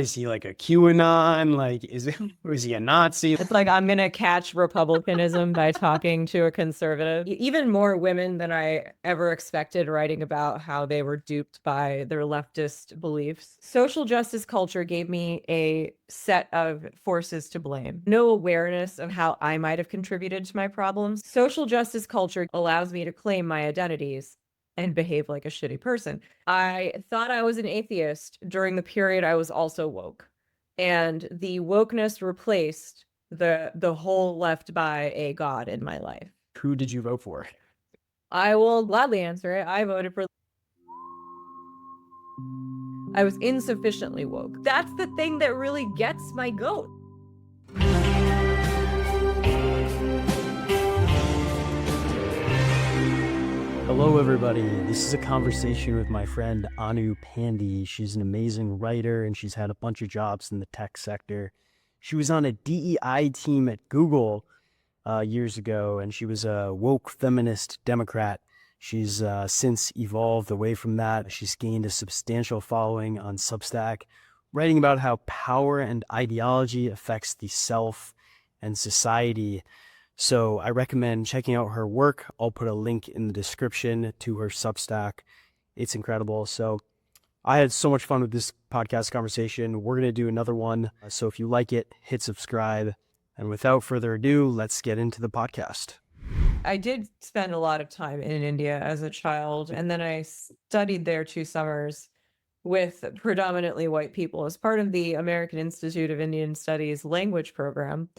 Is he like a QAnon? Like, or is he a Nazi? It's like I'm going to catch republicanism by talking to a conservative. Even more women than I ever expected writing about how they were duped by their leftist beliefs. Social justice culture gave me a set of forces to blame. No awareness of how I might have contributed to my problems. Social justice culture allows me to claim my identities and behave like a shitty person. I thought I was an atheist during the period I was also woke. And the wokeness replaced the whole left by a god in my life. Who did you vote for? I will gladly answer it. I voted for. I was insufficiently woke. That's the thing that really gets my goat. Hello, everybody. This is a conversation with my friend Anu Pandey. She's an amazing writer, and she's had a bunch of jobs in the tech sector. She was on a DEI team at Google years ago, and she was a woke feminist Democrat. She's since evolved away from that. She's gained a substantial following on Substack, writing about how power and ideology affects the self and society. So I recommend checking out her work. I'll put a link in the description to her Substack. It's incredible. So I had so much fun with this podcast conversation. We're going to do another one. So if you like it, hit subscribe. And without further ado, let's get into the podcast. I did spend a lot of time in India as a child, and then I studied there 2 summers with predominantly white people as part of the American Institute of Indian Studies language program.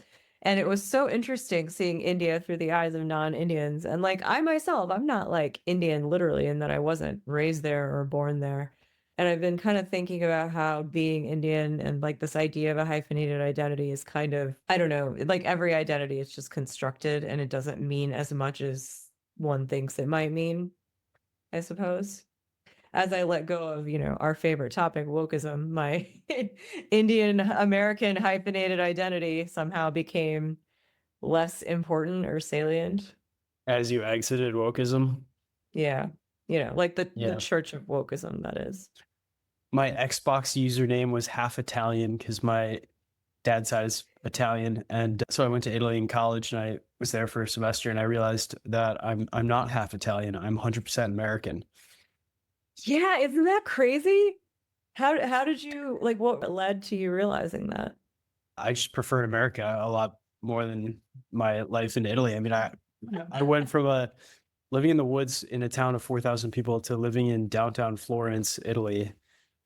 And it was so interesting seeing India through the eyes of non-Indians. And like I myself, I'm not like Indian literally in that I wasn't raised there or born there. And I've been kind of thinking about how being Indian and like this idea of a hyphenated identity is kind of, I don't know, like every identity is just constructed and it doesn't mean as much as one thinks it might mean, I suppose. As I let go of, our favorite topic, wokeism, my Indian American hyphenated identity somehow became less important or salient. As you exited wokeism? Yeah. Like the Church of Wokism, that is. My Xbox username was half Italian because my dad's side is Italian. And so I went to Italy in college and I was there for a semester and I realized that I'm not half Italian. I'm 100% American. Yeah, isn't that crazy? How did you, like, what led to you realizing that? I just prefer America a lot more than my life in Italy. I mean, I went from living in the woods in a town of 4,000 people to living in downtown Florence, Italy.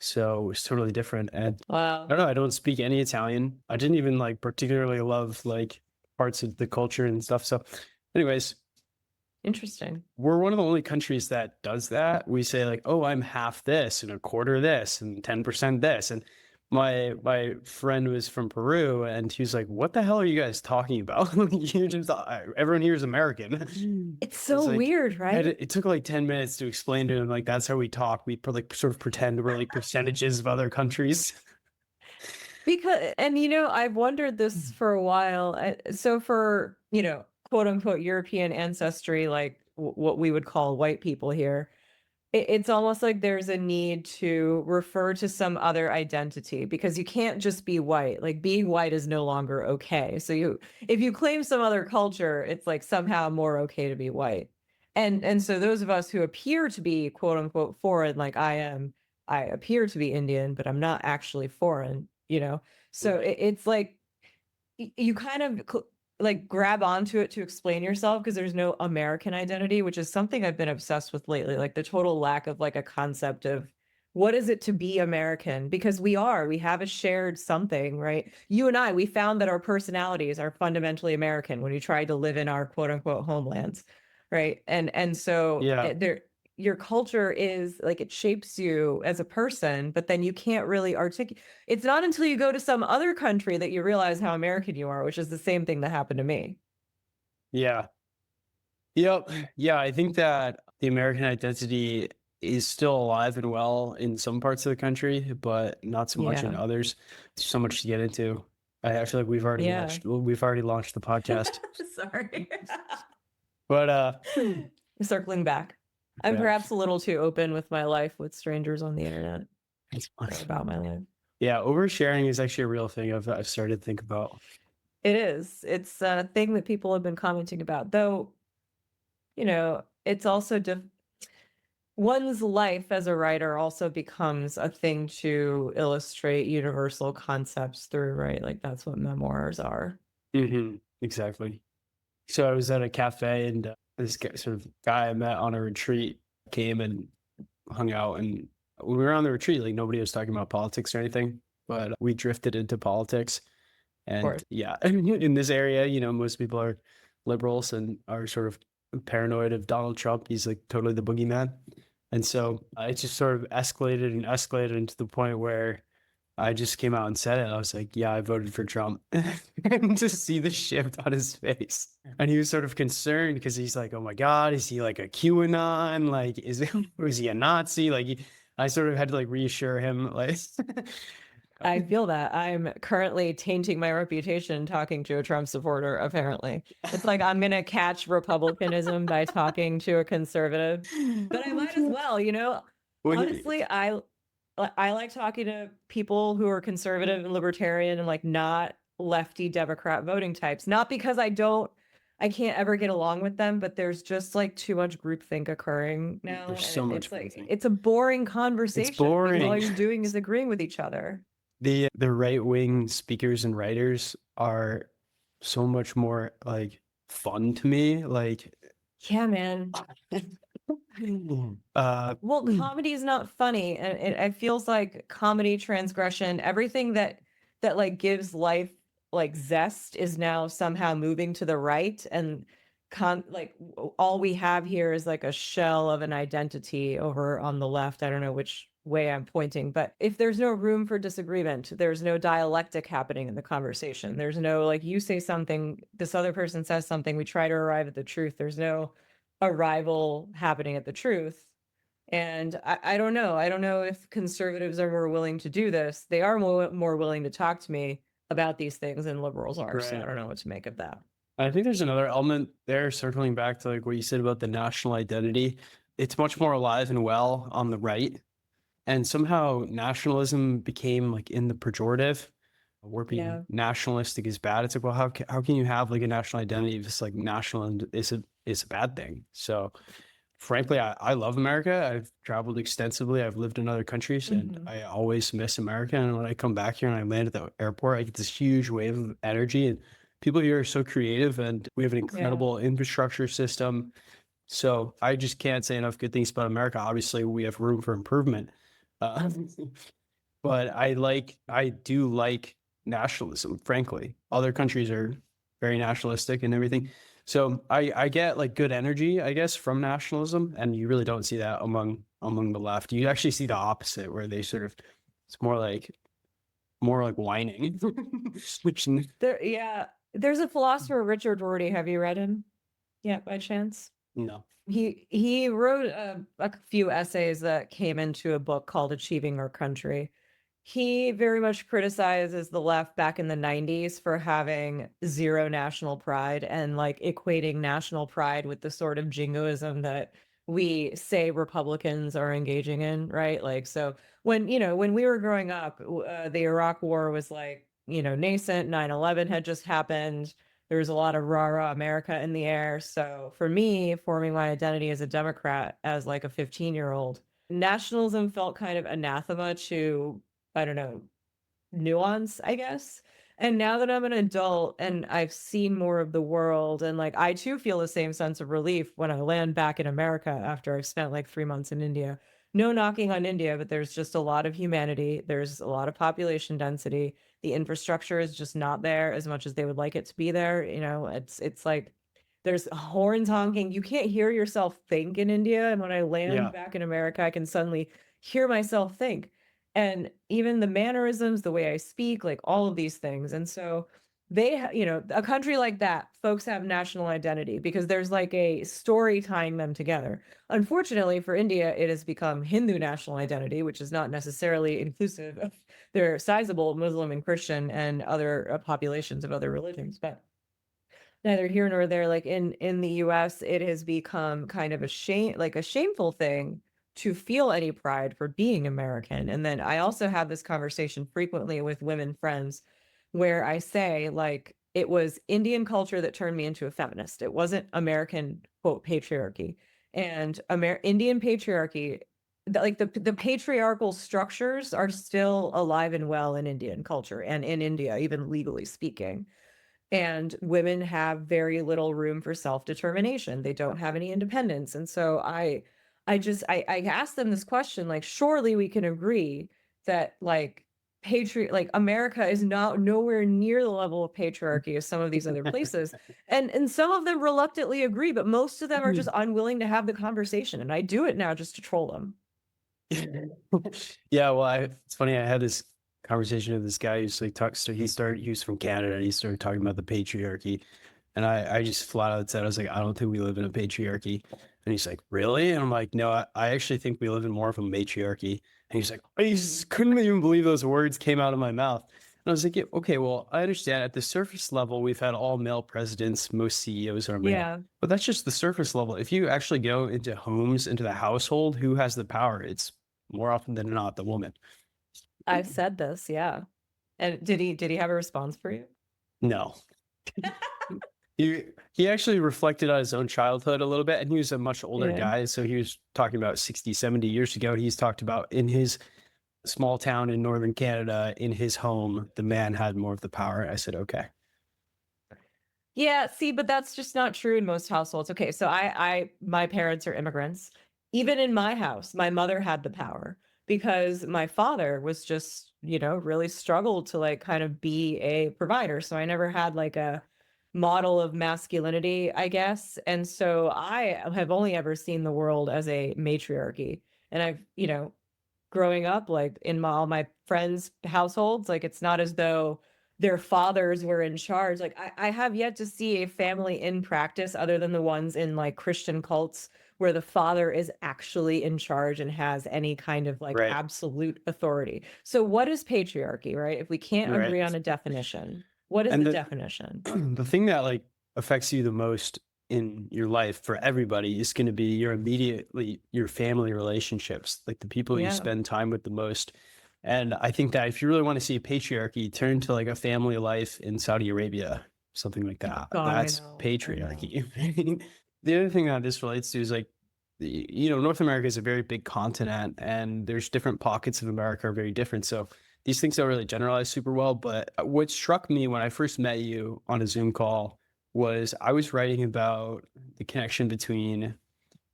So it was totally different. And Wow. I don't know, I don't speak any Italian. I didn't even like particularly love like parts of the culture and stuff. So anyways, Interesting. we're one of the only countries that does that. We say like, oh, I'm half this and a quarter this and 10% this. And my friend was from Peru and he was like, what the hell are you guys talking about? You just, everyone here is American. It's so like, weird, right? It took like 10 minutes to explain to him, like, that's how we talk. We like sort of pretend we're like percentages of other countries. Because, and I've wondered this for a while. So for, quote unquote European ancestry, like what we would call white people here, it's almost like there's a need to refer to some other identity because you can't just be white. Like being white is no longer okay. So if you claim some other culture, it's like somehow more okay to be white. And so those of us who appear to be quote unquote foreign, like I appear to be Indian, but I'm not actually foreign, So it's like you kind of like grab onto it to explain yourself because there's no American identity, which is something I've been obsessed with lately, like the total lack of like a concept of what is it to be American? Because we have a shared something, right? You and I, we found that our personalities are fundamentally American when we tried to live in our quote unquote homelands, right? And so Yeah. your culture is like it shapes you as a person, but then you can't really articulate. It's not until you go to some other country that you realize how American you are, which is the same thing that happened to me. Yeah. Yep. Yeah. I think that the American identity is still alive and well in some parts of the country, but not so much in others. There's so much to get into. I feel like we've already launched the podcast. Sorry. But circling back. I'm perhaps a little too open with my life with strangers on the internet. it's funny. About my life. Yeah, oversharing is actually a real thing I've started to think about. It is. It's a thing that people have been commenting about, though, it's also one's life as a writer also becomes a thing to illustrate universal concepts through, right? Like that's what memoirs are. Exactly. So I was at a cafe and this sort of guy I met on a retreat came and hung out. And when we were on the retreat, like nobody was talking about politics or anything, but we drifted into politics. Of And course. yeah, in this area, most people are liberals and are sort of paranoid of Donald Trump. He's like totally the boogeyman. And so it just sort of escalated and escalated into the point where I just came out and said it. I was like, yeah, I voted for Trump. And to see the shift on his face. And he was sort of concerned because he's like, oh my God, is he like a QAnon? Like, is he a Nazi? Like, I sort of had to like reassure him, like, I feel that I'm currently tainting my reputation talking to a Trump supporter, apparently. It's like I'm going to catch republicanism by talking to a conservative, but I might as well, honestly, I like talking to people who are conservative and libertarian and like not lefty Democrat voting types, not because I can't ever get along with them, but there's just like too much groupthink occurring now. There's And so much it's like, groupthink. it's a boring It's conversation because all boring. you're doing is agreeing with each other. The right wing speakers and writers are so much more like fun to me. Like, Yeah, man. Well, comedy is not funny, and it feels like comedy, transgression, everything that like gives life like zest is now somehow moving to the right, and all we have here is like a shell of an identity over on the left. I don't know which way I'm pointing, but if there's no room for disagreement, there's no dialectic happening in the conversation. There's no like you say something, this other person says something, we try to arrive at the truth. There's no arrival happening at the truth. And I don't know. I don't know if conservatives are more willing to do this. They are more willing to talk to me about these things than liberals are. So I right. don't know what to make of that. I think there's another element there, circling back to like what you said about the national identity. It's much more alive and well on the right. And somehow nationalism became like in the pejorative, where being Yeah. nationalistic is bad. It's like, well, how can you have like a national identity if it's like national and is a bad thing? So frankly, I love America. I've traveled extensively. I've lived in other countries and I always miss America. And when I come back here and I land at the airport, I get this huge wave of energy and people here are so creative and we have an incredible infrastructure system. So I just can't say enough good things about America. Obviously, we have room for improvement. Uh, but I do like nationalism, frankly. Other countries are very nationalistic and everything. So I get like good energy, I guess, from nationalism, and you really don't see that among the left. You actually see the opposite, where they sort of it's more like whining. Which There's a philosopher, Richard Rorty. Have you read him? Yeah, by chance? no. He wrote a few essays that came into a book called Achieving Our Country. He very much criticizes the left back in the 90s for having zero national pride and like equating national pride with the sort of jingoism that we say Republicans are engaging in, right? Like, so when we were growing up, the Iraq War was like, nascent, 9/11 had just happened. There was a lot of rah-rah America in the air. So for me, forming my identity as a Democrat as like a 15-year-old, nationalism felt kind of anathema to, I don't know, nuance, I guess. And now that I'm an adult and I've seen more of the world, and like I too feel the same sense of relief when I land back in America after I've spent like 3 months in India. No knocking on India, but there's just a lot of humanity. There's a lot of population density. The infrastructure is just not there as much as they would like it to be there. It's like there's horns honking. You can't hear yourself think in India. And when I land back in America, I can suddenly hear myself think. And even the mannerisms, the way I speak, like all of these things. And so a country like that, folks have national identity because there's like a story tying them together. Unfortunately for India, it has become Hindu national identity, which is not necessarily inclusive of their sizable Muslim and Christian and other populations of other religions. But neither here nor there. Like in the US, it has become kind of a shameful thing to feel any pride for being American. And then I also have this conversation frequently with women friends where I say, like, it was Indian culture that turned me into a feminist. It wasn't American, quote, patriarchy. And Indian patriarchy, like the patriarchal structures are still alive and well in Indian culture and in India, even legally speaking. And women have very little room for self-determination. They don't have any independence. And so I asked them this question, like, surely we can agree that like like America is not nowhere near the level of patriarchy as some of these other places. And some of them reluctantly agree, but most of them are just unwilling to have the conversation. And I do it now just to troll them. Yeah, well, it's funny. I had this conversation with this guy who's like talks. So he was from Canada, and he started talking about the patriarchy, and I just flat out said, I was like, I don't think we live in a patriarchy, and he's like, really? And I'm like, no, I actually think we live in more of a matriarchy. And he's like, I just couldn't even believe those words came out of my mouth. And I was like, yeah, okay, well, I understand at the surface level, we've had all male presidents, most CEOs are male. Yeah. But that's just the surface level. If you actually go into homes, into the household, who has the power? It's more often than not the woman. I've said this, yeah. And did he have a response for you? No. He actually reflected on his own childhood a little bit, and he was a much older Yeah. guy. So he was talking about 60, 70 years ago. He's talked about in his small town in northern Canada, in his home, the man had more of the power. I said, okay. Yeah, see, but that's just not true in most households. Okay, so my parents are immigrants. Even in my house, my mother had the power because my father was just, really struggled to like kind of be a provider. So I never had like a model of masculinity, I guess. And so I have only ever seen the world as a matriarchy. And I've, growing up, like in all my friends' households, like it's not as though their fathers were in charge. Like I have yet to see a family in practice other than the ones in like Christian cults where the father is actually in charge and has any kind of like Right. absolute authority. So what is patriarchy, right? If we can't Right. agree on a definition, what is And the definition? the thing that like affects you the most in your life for everybody is going to be your family relationships, like the people you Yeah. spend time with the most. And I think that if you really want to see patriarchy, turn to like a family life in Saudi Arabia, something like that. God, That's I know. patriarchy. The other thing that this relates to is like, North America is a very big continent, and there's different pockets of America are very different. So these things don't really generalize super well. But what struck me when I first met you on a Zoom call was I was writing about the connection between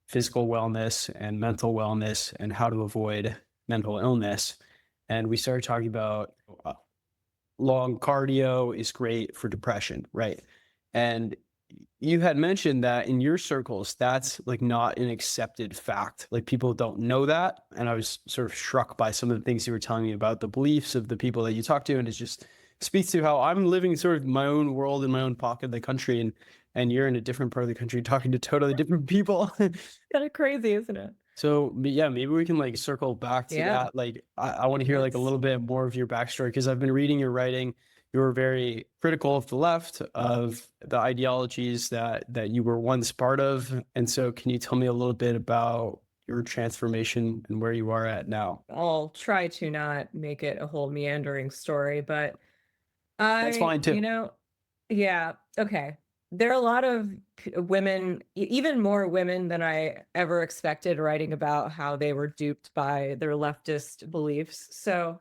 physical wellness and mental wellness and how to avoid mental illness. And we started talking about long cardio is great for depression, right? And you had mentioned that in your circles, that's like not an accepted fact. Like people don't know that. And I was sort of struck by some of the things you were telling me about the beliefs of the people that you talk to. And it just speaks to how I'm living sort of my own world in my own pocket of the country. And you're in a different part of the country talking to totally different people. Kind of crazy, isn't it? So yeah, maybe we can like circle back to Yeah. that. Like I want to hear like a little bit more of your backstory, because I've been reading your writing. You were very critical of the left, of the ideologies that you were once part of. And so can you tell me a little bit about your transformation and where you are at now? I'll try to not make it a whole meandering story, but That's fine too. yeah, okay. There are a lot of women, even more women than I ever expected, writing about how they were duped by their leftist beliefs. So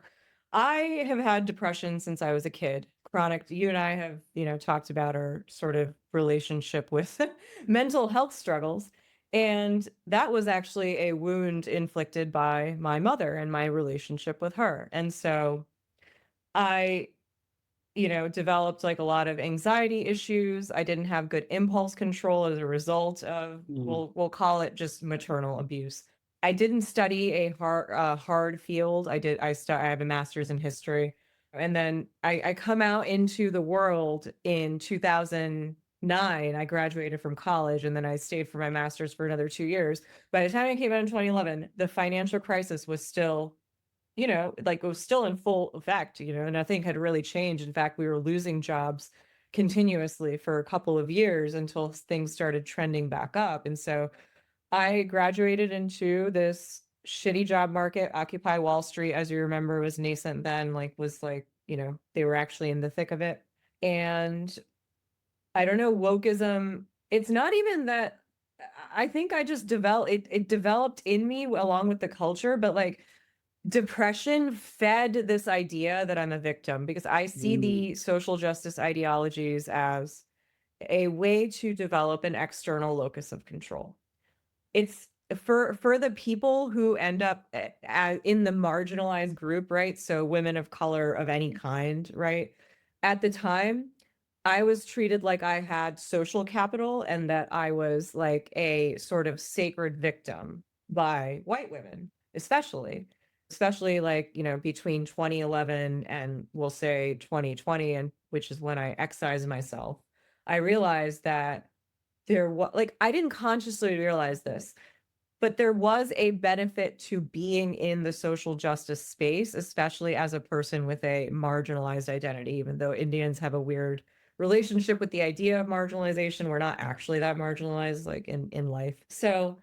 I have had depression since I was a kid. Chronic, you and I have, talked about our sort of relationship with mental health struggles. And that was actually a wound inflicted by my mother and my relationship with her. And so I, developed like a lot of anxiety issues. I didn't have good impulse control as a result of, we'll call it just maternal abuse. I didn't study a hard field. I have a master's in history. And then I come out into the world in 2009. I graduated from college, and then I stayed for my master's for another 2 years. By the time I came out in 2011, the financial crisis was still, like it was still in full effect, nothing had really changed. In fact, we were losing jobs continuously for a couple of years until things started trending back up. And so I graduated into this shitty job market. Occupy Wall Street, as you remember, was nascent then, like was like, they were actually in the thick of it. And I don't know, wokeism, it's not even that. I think I just developed it developed in me along with the culture, but like depression fed this idea that I'm a victim, because I see the social justice ideologies as a way to develop an external locus of control. It's for the people who end up in the marginalized group, right? So women of color of any kind, right? At the time, I was treated like I had social capital and that I was like a sort of sacred victim by white women, especially like, between 2011 and we'll say 2020, and which is when I excised myself. I realized that there was like, I didn't consciously realize this, but there was a benefit to being in the social justice space, especially as a person with a marginalized identity. Even though Indians have a weird relationship with the idea of marginalization, we're not actually that marginalized, like in life. So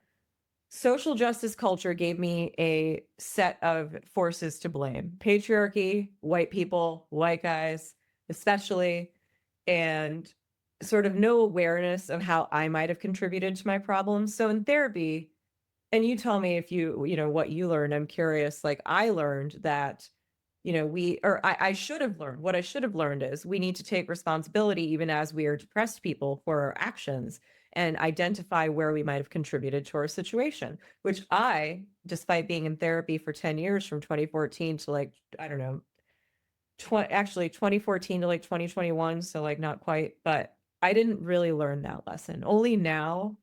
social justice culture gave me a set of forces to blame: patriarchy, white people, white guys, especially, and sort of no awareness of how I might have contributed to my problems. So in therapy, and you tell me if what you learned, I'm curious. Like I learned that, I should have learned, what I should have learned is we need to take responsibility even as we are depressed people for our actions and identify where we might have contributed to our situation, which I, despite being in therapy for 10 years from 2014 to like, I don't know, 2014 to like 2021. So like not quite, but I didn't really learn that lesson. Only now,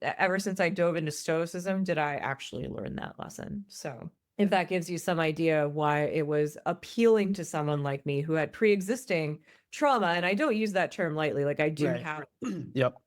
ever since I dove into Stoicism, did I actually learn that lesson. So if that gives you some idea of why it was appealing to someone like me who had pre-existing trauma, and I don't use that term lightly, like I do Right. have, Yep.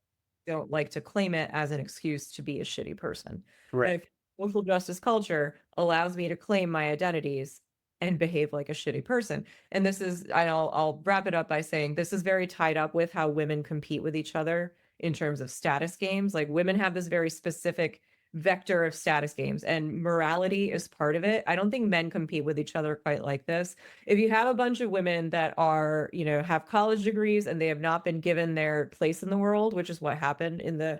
don't like to claim it as an excuse to be a shitty person. Right. If social justice culture allows me to claim my identities and behave like a shitty person. And this is, I'll wrap it up by saying this is very tied up with how women compete with each other in terms of status games. Like women have this very specific vector of status games, and morality is part of it. I don't think men compete with each other quite like this. If you have a bunch of women that are, have college degrees and they have not been given their place in the world, which is what happened in the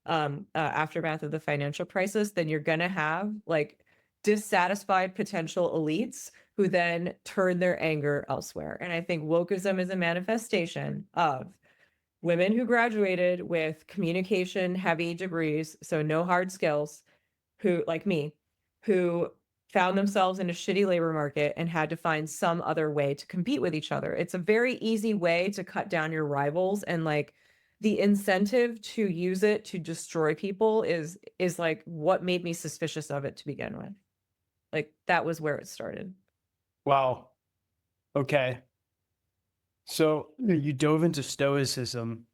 aftermath of the financial crisis, then you're going to have like dissatisfied potential elites who then turn their anger elsewhere. And I think wokeism is a manifestation of women who graduated with communication heavy degrees, so no hard skills, who, like me, who found themselves in a shitty labor market and had to find some other way to compete with each other. It's a very easy way to cut down your rivals, and like the incentive to use it to destroy people is like what made me suspicious of it to begin with. Like that was where it started. Wow. Okay. So you dove into Stoicism,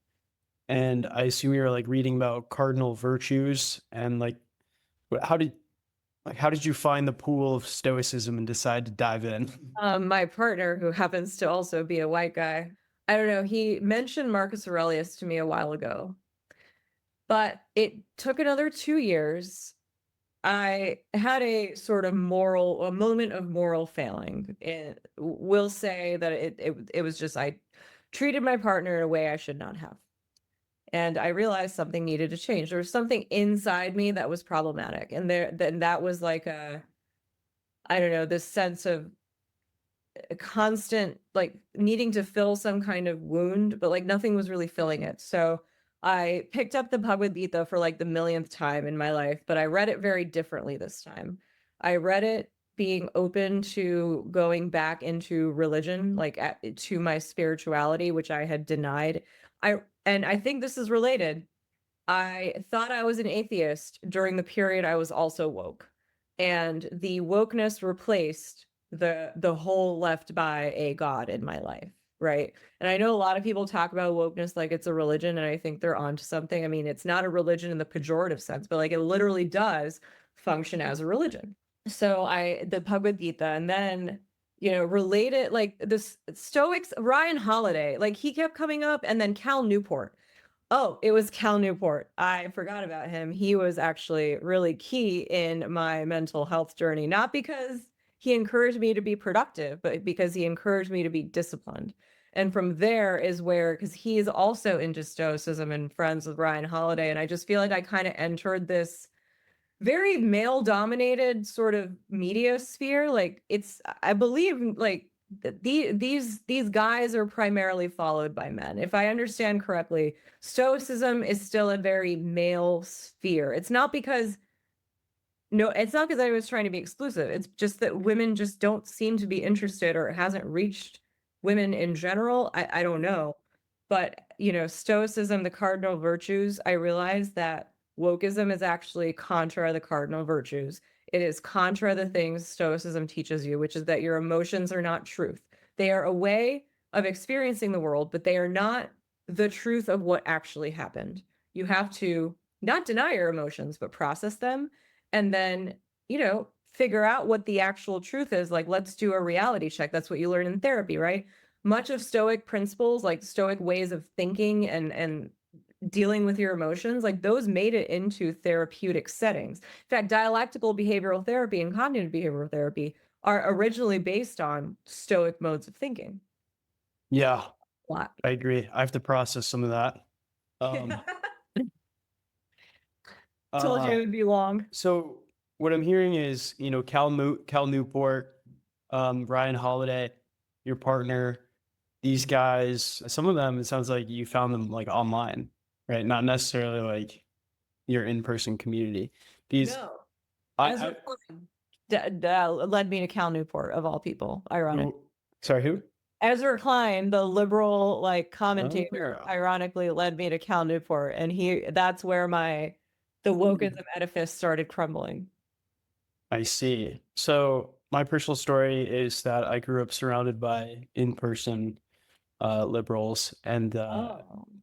and I assume you're like reading about cardinal virtues, and like how did you find the pool of Stoicism and decide to dive in? My partner, who happens to also be a white guy, I don't know, he mentioned Marcus Aurelius to me a while ago, but it took another 2 years. I had a sort of a moment of moral failing. It will say that it was just, I treated my partner in a way I should not have. And I realized something needed to change. There was something inside me that was problematic. And then that was like I don't know, this sense of a constant, like needing to fill some kind of wound, but like nothing was really filling it. So I picked up the Bhagavad Gita for like the millionth time in my life, but I read it very differently this time. I read it being open to going back into religion, like to my spirituality, which I had denied. And I think this is related. I thought I was an atheist during the period I was also woke, and the wokeness replaced the whole left by a god in my life, right? And I know a lot of people talk about wokeness like it's a religion, and I think they're onto something. I mean, it's not a religion in the pejorative sense, but like it literally does function as a religion. So the Bhagavad Gita, and then related, like the Stoics, Ryan Holiday, like he kept coming up, and then Cal Newport. Oh, it was Cal Newport. I forgot about him. He was actually really key in my mental health journey, not because he encouraged me to be productive, but because he encouraged me to be disciplined. And from there is where, because he is also into Stoicism and friends with Ryan Holiday. And I just feel like I kind of entered this very male dominated sort of media sphere. Like I believe like these guys are primarily followed by men. If I understand correctly, Stoicism is still a very male sphere. It's not because I was trying to be exclusive. It's just that women just don't seem to be interested, or it hasn't reached women in general. I don't know. But, Stoicism, the cardinal virtues, I realized that wokeism is actually contra the cardinal virtues. It is contra the things Stoicism teaches you, which is that your emotions are not truth. They are a way of experiencing the world, but they are not the truth of what actually happened. You have to not deny your emotions, but process them and then, figure out what the actual truth is. Like, let's do a reality check. That's what you learn in therapy, right? Much of Stoic principles, like Stoic ways of thinking and dealing with your emotions, like those made it into therapeutic settings. In fact, dialectical behavioral therapy and cognitive behavioral therapy are originally based on Stoic modes of thinking. Yeah, Wow. I agree. I have to process some of that. Told you it would be long. So what I'm hearing is, Cal Newport, Ryan Holiday, your partner, these guys, some of them, it sounds like you found them like online, right? Not necessarily like your in-person community. No. I Led me to Cal Newport, of all people. Ironic. sorry, who? Ezra Klein, the liberal commentator, yeah. ironically led me to Cal Newport, and that's where the wokeism edifice started crumbling. I see. So my personal story is that I grew up surrounded by in-person liberals, and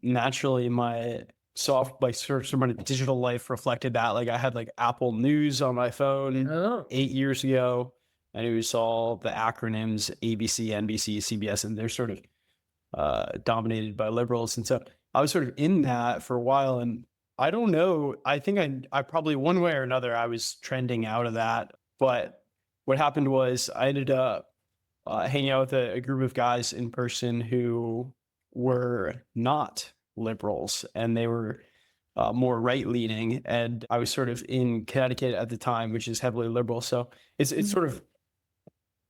naturally my sort of my digital life reflected that. Like I had like Apple News on my phone 8 years ago, and it was all the acronyms ABC, NBC, CBS, and they're sort of dominated by liberals. And so I was sort of in that for a while, and I don't know. I think I probably one way or another I was trending out of that. But what happened was I ended up hanging out with a group of guys in person who were not liberals, and they were more right leaning. And I was sort of in Connecticut at the time, which is heavily liberal. So it's sort of,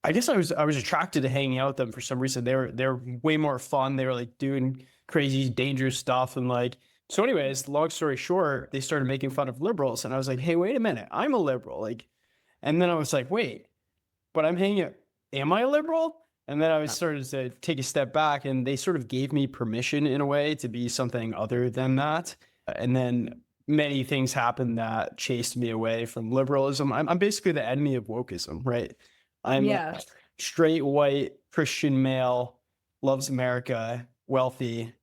I guess I was attracted to hanging out with them for some reason. They're way more fun. They were like doing crazy, dangerous stuff, and like. So, anyways, long story short, they started making fun of liberals, and I was like, "Hey, wait a minute, I'm a liberal." Like, and then I was like, "Wait, but I'm hanging out. Am I a liberal?" And then I was started to take a step back, and they sort of gave me permission in a way to be something other than that. And then many things happened that chased me away from liberalism. I'm basically the enemy of wokeism, right? I'm a straight white Christian male, loves America, wealthy.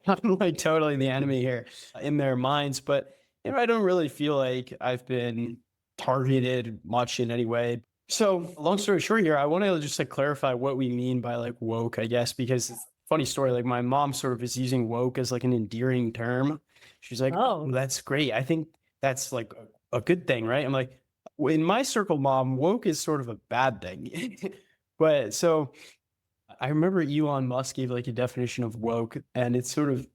I'm like totally the enemy here in their minds, but I don't really feel like I've been targeted much in any way. So long story short here, I want to just like clarify what we mean by like woke, I guess, because it's a funny story. Like my mom sort of is using woke as like an endearing term. She's like, "Oh, that's great. I think that's like a good thing, right?" I'm like, in my circle, Mom, woke is sort of a bad thing. But so I remember Elon Musk gave like a definition of woke, and it's sort of,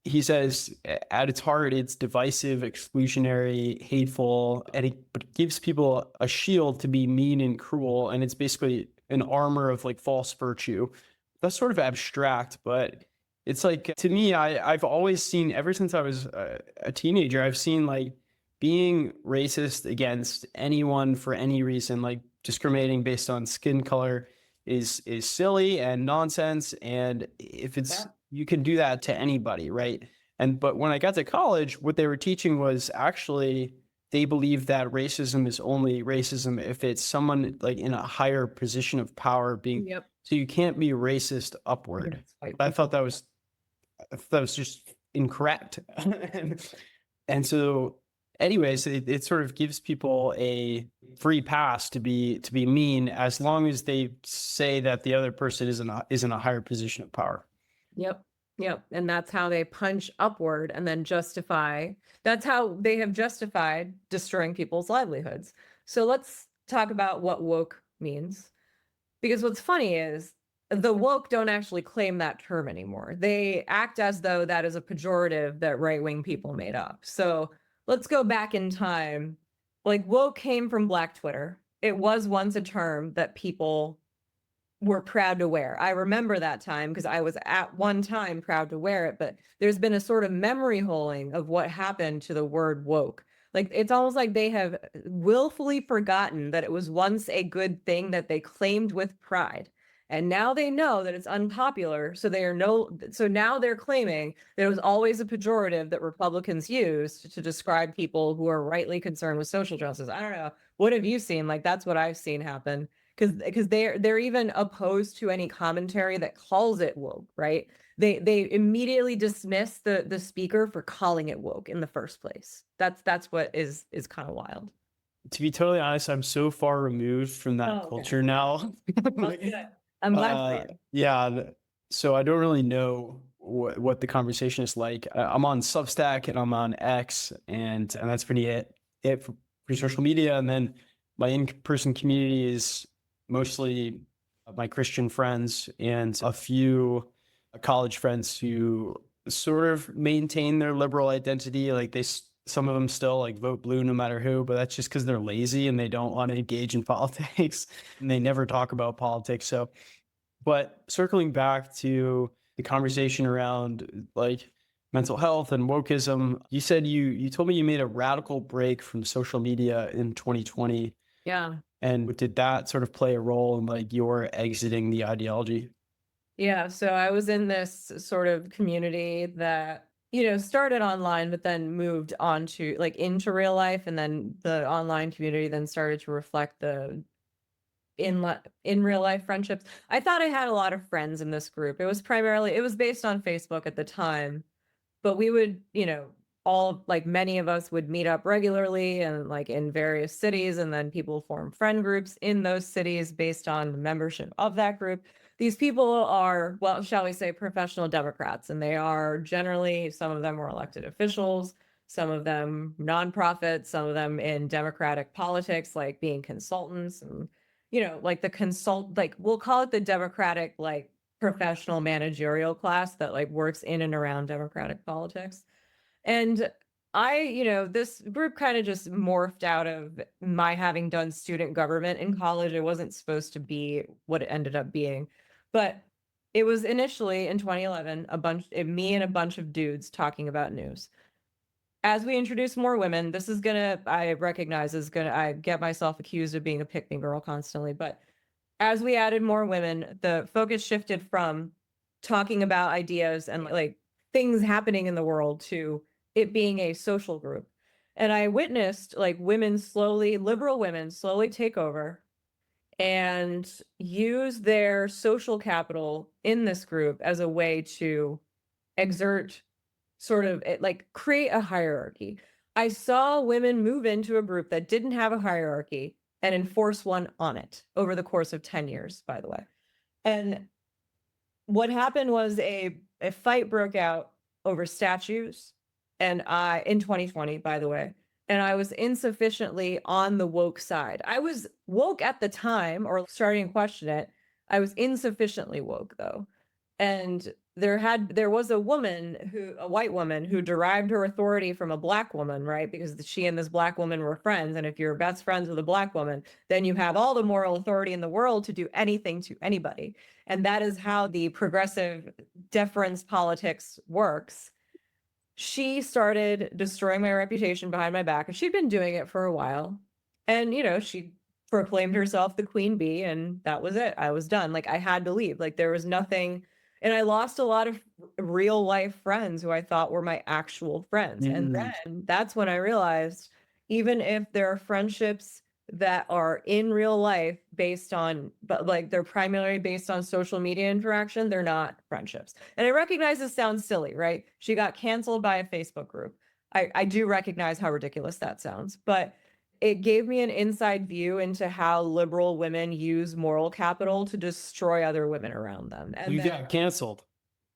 he says at its heart, it's divisive, exclusionary, hateful, and it gives people a shield to be mean and cruel. And it's basically an armor of like false virtue. That's sort of abstract, but it's like, to me, I've always seen, ever since I was a teenager, I've seen like being racist against anyone for any reason, like discriminating based on skin color is silly and nonsense. And if it's, you can do that to anybody, right? But when I got to college, what they were teaching was actually they believe that racism is only racism if it's someone like in a higher position of power being. So you can't be racist upward. I thought that was just incorrect. And so anyways, it sort of gives people a free pass to be mean, as long as they say that the other person is in a higher position of power. Yep. Yep. And that's how they punch upward and then that's how they have justified destroying people's livelihoods. So let's talk about what woke means. Because what's funny is the woke don't actually claim that term anymore. They act as though that is a pejorative that right-wing people made up. So let's go back in time. Like, woke came from Black Twitter. It was once a term that people were proud to wear. I remember that time because I was at one time proud to wear it, but there's been a sort of memory holing of what happened to the word woke. Like, it's almost like they have willfully forgotten that it was once a good thing that they claimed with pride. And now they know that it's unpopular. So now they're claiming that it was always a pejorative that Republicans used to describe people who are rightly concerned with social justice. I don't know. What have you seen? Like, that's what I've seen happen. Because they're even opposed to any commentary that calls it woke, right? They immediately dismiss the speaker for calling it woke in the first place. That's what is kind of wild. To be totally honest, I'm so far removed from that Okay. culture now. Well, good. I'm glad for you. Yeah, so I don't really know what the conversation is like. I'm on Substack and I'm on X, and that's pretty it for social media. And then my in-person community is mostly my Christian friends and a few college friends who sort of maintain their liberal identity. Like some of them still like vote blue no matter who, but that's just because they're lazy and they don't want to engage in politics and they never talk about politics. So, but circling back to the conversation around like mental health and wokeism, you said you told me you made a radical break from social media in 2020. Yeah. And did that sort of play a role in like your exiting the ideology? Yeah. So I was in this sort of community that, started online, but then moved on to like into real life. And then the online community then started to reflect the in real life friendships. I thought I had a lot of friends in this group. It was based on Facebook at the time, but we would, all like many of us would meet up regularly and like in various cities, and then people form friend groups in those cities based on the membership of that group. These people are, well, shall we say, professional Democrats, and they are generally, some of them were elected officials, some of them nonprofits, some of them in Democratic politics, like being consultants and, like we'll call it the Democratic, like professional managerial class that like works in and around Democratic politics. And this group kind of just morphed out of my having done student government in college. It wasn't supposed to be what it ended up being, but it was initially in 2011, me and a bunch of dudes talking about news. As we introduce more women, I recognize I get myself accused of being a pick me girl constantly, but as we added more women, the focus shifted from talking about ideas and like things happening in the world to it being a social group. And I witnessed like liberal women slowly take over and use their social capital in this group as a way to exert like create a hierarchy. I saw women move into a group that didn't have a hierarchy and enforce one on it over the course of 10 years, by the way. And what happened was a fight broke out over statues in 2020, by the way. And I was insufficiently on the woke side. I was woke at the time, or starting to question it. I was insufficiently woke though. And there was a white woman who derived her authority from a Black woman, right? Because she and this Black woman were friends. And if you're best friends with a Black woman, then you have all the moral authority in the world to do anything to anybody. And that is how the progressive deference politics works. She started destroying my reputation behind my back, and she'd been doing it for a while. And, she proclaimed herself the queen bee, and that was it. I was done. Like, I had to leave. Like, there was nothing. And I lost a lot of real life friends who I thought were my actual friends. And then that's when I realized, even if there are friendships that are in real life but like they're primarily based on social media interaction, they're not friendships. And I recognize this sounds silly, right? She got canceled by a Facebook group. I do recognize how ridiculous that sounds, but it gave me an inside view into how liberal women use moral capital to destroy other women around them. And You got canceled.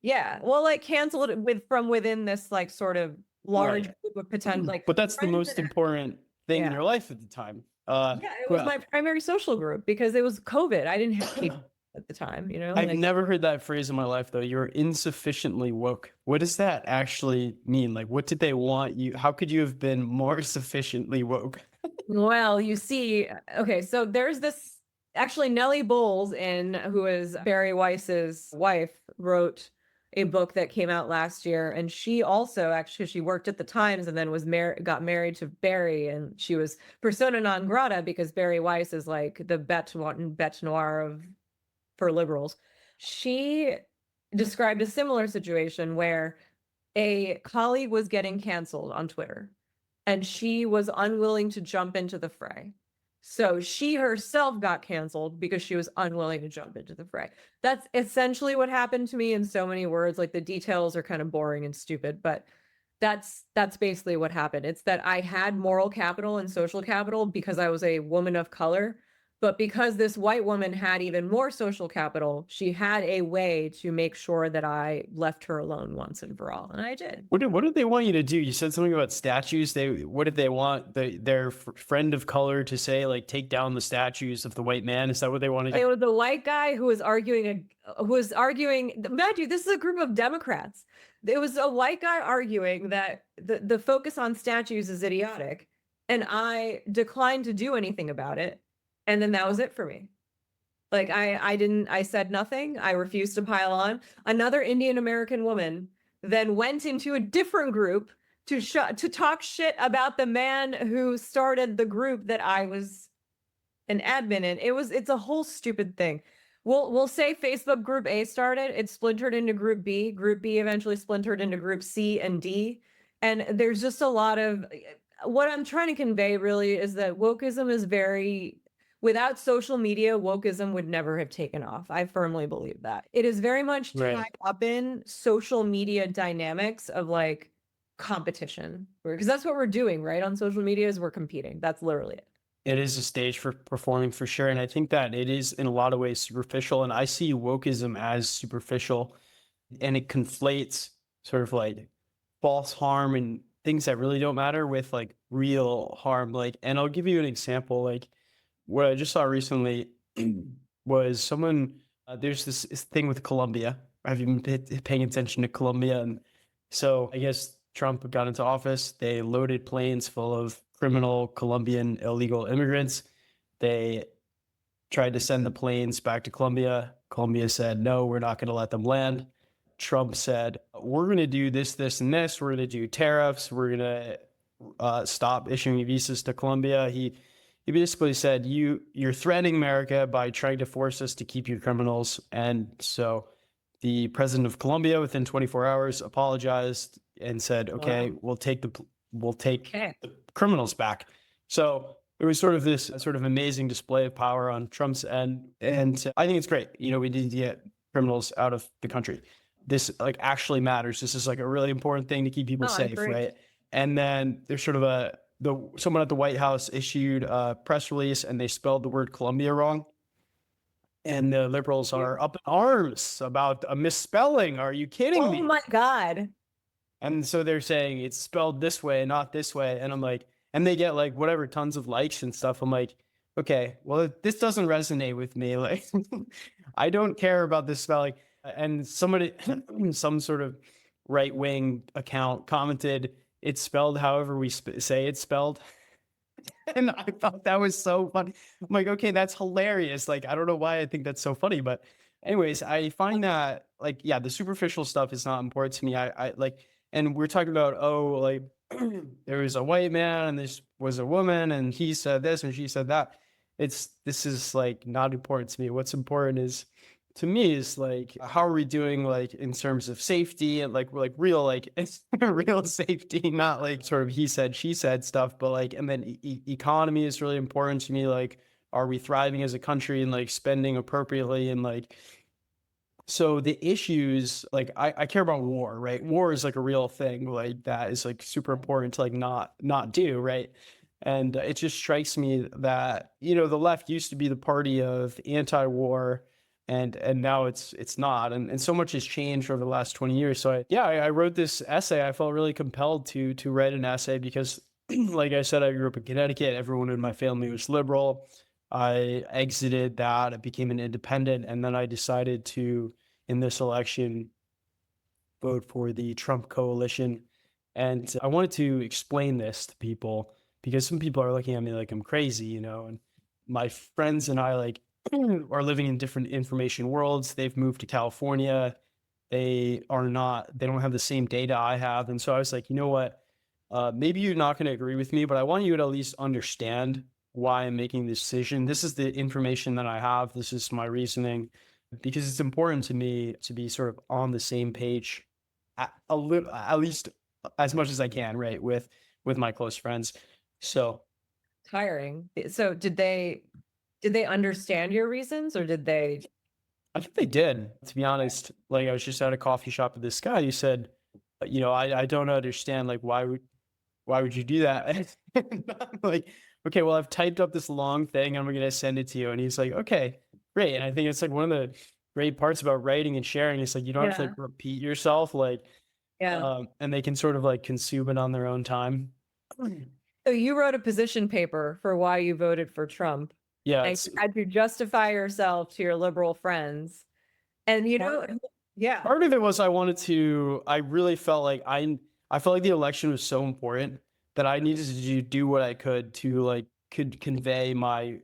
Yeah. Well, like canceled from within this like sort of large Right. group of potential like But that's the friends most and important thing in yeah. your life at the time. Yeah, it was Well, my primary social group because it was COVID. I didn't have people at the time, I've like never heard that phrase in my life though. You're insufficiently woke. What does that actually mean? Like, what did they want you? How could you have been more sufficiently woke? well, you see, okay, so there's this actually Nellie Bowles who is Barry Weiss's wife, wrote a book that came out last year, and she also actually she worked at the Times and then got married to Barry, and she was persona non grata because Barry Weiss is like the bête noire for liberals. She described a similar situation where a colleague was getting canceled on Twitter and she was unwilling to jump into the fray. So she herself got canceled because she was unwilling to jump into the fray. That's essentially what happened to me in so many words. Like the details are kind of boring and stupid, but that's basically what happened. It's that I had moral capital and social capital because I was a woman of color, but because this white woman had even more social capital, she had a way to make sure that I left her alone once and for all, and I did. What did they want you to do? You said something about statues. What did they want their friend of color to say? Like, take down the statues of the white man? Is that what they wanted? It was the white guy who was arguing. Mind you, this is a group of Democrats. It was a white guy arguing that the focus on statues is idiotic, and I declined to do anything about it. And then that was it for me. Like I said nothing. I refused to pile on. Another Indian American woman then went into a different group to talk shit about the man who started the group that I was an admin in. It's a whole stupid thing. We'll say Facebook group A started, it splintered into group B. Group B eventually splintered into group C and D. And there's just a lot of what I'm trying to convey really is that wokeism is very without social media, wokeism would never have taken off. I firmly believe that. It is very much Right. tied up in social media dynamics of like competition. Because that's what we're doing, right? On social media is we're competing. That's literally it. It is a stage for performing for sure. And I think that it is in a lot of ways superficial. And I see wokeism as superficial, and it conflates sort of like false harm and things that really don't matter with like real harm. Like, and I'll give you an example. Like, what I just saw recently was someone, there's this thing with Colombia. Have you been paying attention to Colombia? And so I guess Trump got into office. They loaded planes full of criminal Colombian illegal immigrants. They tried to send the planes back to Colombia. Colombia said, no, we're not going to let them land. Trump said, we're going to do this, this, and this. We're going to do tariffs. We're going to stop issuing visas to Colombia. He basically said, you're threatening America by trying to force us to keep you criminals. And so the president of Colombia within 24 hours apologized and said, okay, Wow. we'll take Okay. the criminals back. So it was sort of this sort of amazing display of power on Trump's end. And I think it's great. You know, we need to get criminals out of the country. This like actually matters. This is like a really important thing to keep people No, I safe, agree. right? And then there's sort of someone at the White House issued a press release and they spelled the word Colombia wrong. And the liberals are up in arms about a misspelling. Are you kidding me? Oh my God. And so they're saying it's spelled this way, not this way. And I'm like, and they get like whatever, tons of likes and stuff. I'm like, okay, well, this doesn't resonate with me. Like, I don't care about this spelling. And somebody, some sort of right wing account commented, it's spelled however we say it's spelled. And I thought that was so funny. I'm like, okay, that's hilarious. Like, I don't know why I think that's so funny, but anyways, I find that like, yeah, the superficial stuff is not important to me. I like, and we're talking about, oh, like there was a white man and this was a woman and he said this and she said that. This is like not important to me. What's important is to me is like, how are we doing like in terms of safety and like real, like it's real safety, not like sort of he said, she said stuff, but like, and then economy is really important to me. Like, are we thriving as a country and like spending appropriately and like, so the issues, like I care about war, right? War is like a real thing, like that is like super important to like not do, right? And it just strikes me that, you know, the left used to be the party of anti-war, And now it's not, and so much has changed over the last 20 years. So I wrote this essay. I felt really compelled to write an essay because like I said, I grew up in Connecticut. Everyone in my family was liberal. I exited that. I became an independent, and then I decided to, in this election, vote for the Trump coalition. And I wanted to explain this to people because some people are looking at me like I'm crazy, and my friends and I are living in different information worlds. They've moved to California. They don't have the same data I have. And so I was like, you know what? Maybe you're not going to agree with me, but I want you to at least understand why I'm making this decision. This is the information that I have. This is my reasoning, because it's important to me to be sort of on the same page, at least as much as I can, right, with my close friends. So Tiring. So did they understand your reasons, or did they? I think they did, to be honest. Like, I was just at a coffee shop with this guy. He said, I don't understand, like, why would you do that? And I'm like, okay, well, I've typed up this long thing. I'm going to send it to you. And he's like, okay, great. And I think it's like one of the great parts about writing and sharing. It's like, you don't have to like repeat yourself, like, and they can sort of like consume it on their own time. So you wrote a position paper for why you voted for Trump. Yeah. And you had to justify yourself to your liberal friends. And part of it was I really felt like I felt like the election was so important that I needed to do what I could to could convey my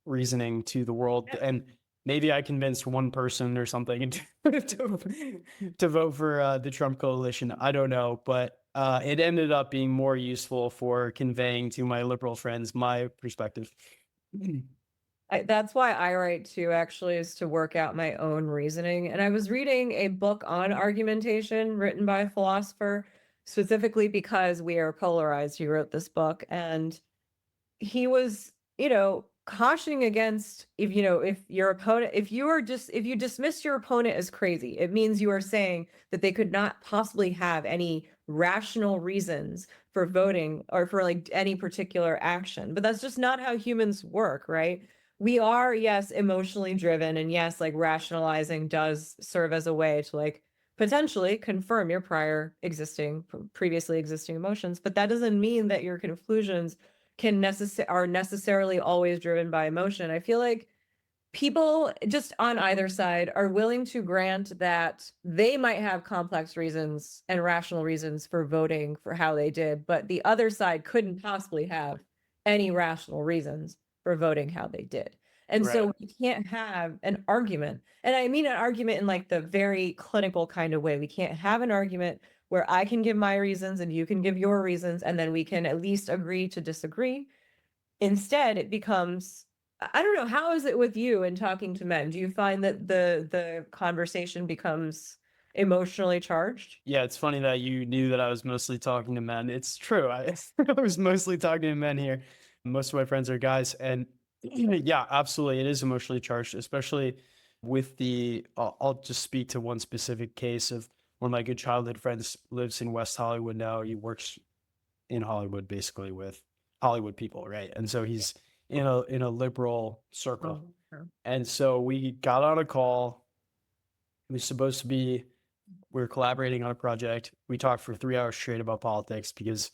reasoning to the world. And maybe I convinced one person or something to vote for the Trump coalition. I don't know, but it ended up being more useful for conveying to my liberal friends my perspective. That's why I write too, actually, is to work out my own reasoning. And I was reading a book on argumentation written by a philosopher, specifically because we are polarized. He wrote this book, and he was, cautioning against, if your opponent, if you dismiss your opponent as crazy, it means you are saying that they could not possibly have any rational reasons for voting or for like any particular action. But that's just not how humans work, right? We are, yes, emotionally driven, and yes, like rationalizing does serve as a way to like potentially confirm your previously existing emotions, but that doesn't mean that your conclusions are necessarily always driven by emotion. I feel like people just on either side are willing to grant that they might have complex reasons and rational reasons for voting for how they did, but the other side couldn't possibly have any rational reasons for voting how they did. And so we can't have an argument. And I mean an argument in like the very clinical kind of way. We can't have an argument where I can give my reasons and you can give your reasons, and then we can at least agree to disagree. Instead, it becomes, I don't know, how is it with you in talking to men? Do you find that the conversation becomes emotionally charged? Yeah, it's funny that you knew that I was mostly talking to men. It's true. I was mostly talking to men here. Most of my friends are guys. And yeah, absolutely. It is emotionally charged, especially with I'll just speak to one specific case of one of my good childhood friends lives in West Hollywood now. He works in Hollywood, basically with Hollywood people, right? And so he's in a liberal circle. And so we got on a call. It was supposed to be, we were collaborating on a project. We talked for 3 hours straight about politics because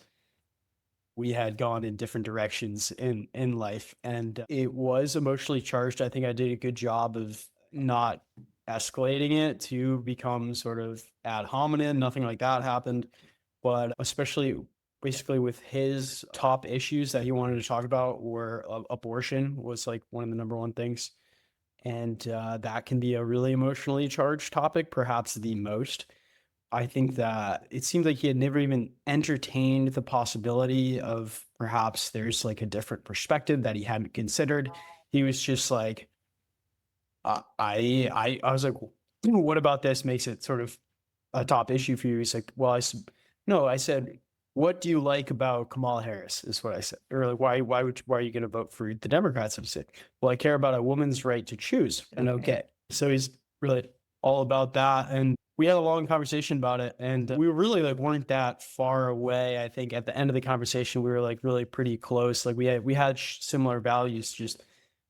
we had gone in different directions in life, and it was emotionally charged. I think I did a good job of not escalating it to become sort of ad hominem. Nothing like that happened, but especially basically with his top issues that he wanted to talk about were abortion was like one of the number one things. And that can be a really emotionally charged topic, perhaps the most. I think that it seemed like he had never even entertained the possibility of perhaps there's like a different perspective that he hadn't considered. He was just like, I was like, what about this makes it sort of a top issue for you? He's like, well, I said, what do you like about Kamala Harris is what I said. Or like, why are you going to vote for the Democrats? I said, well, I care about a woman's right to choose. And okay. So he's really all about that. And we had a long conversation about it, and we really like weren't that far away. I think at the end of the conversation, we were like really pretty close. Like we had similar values, just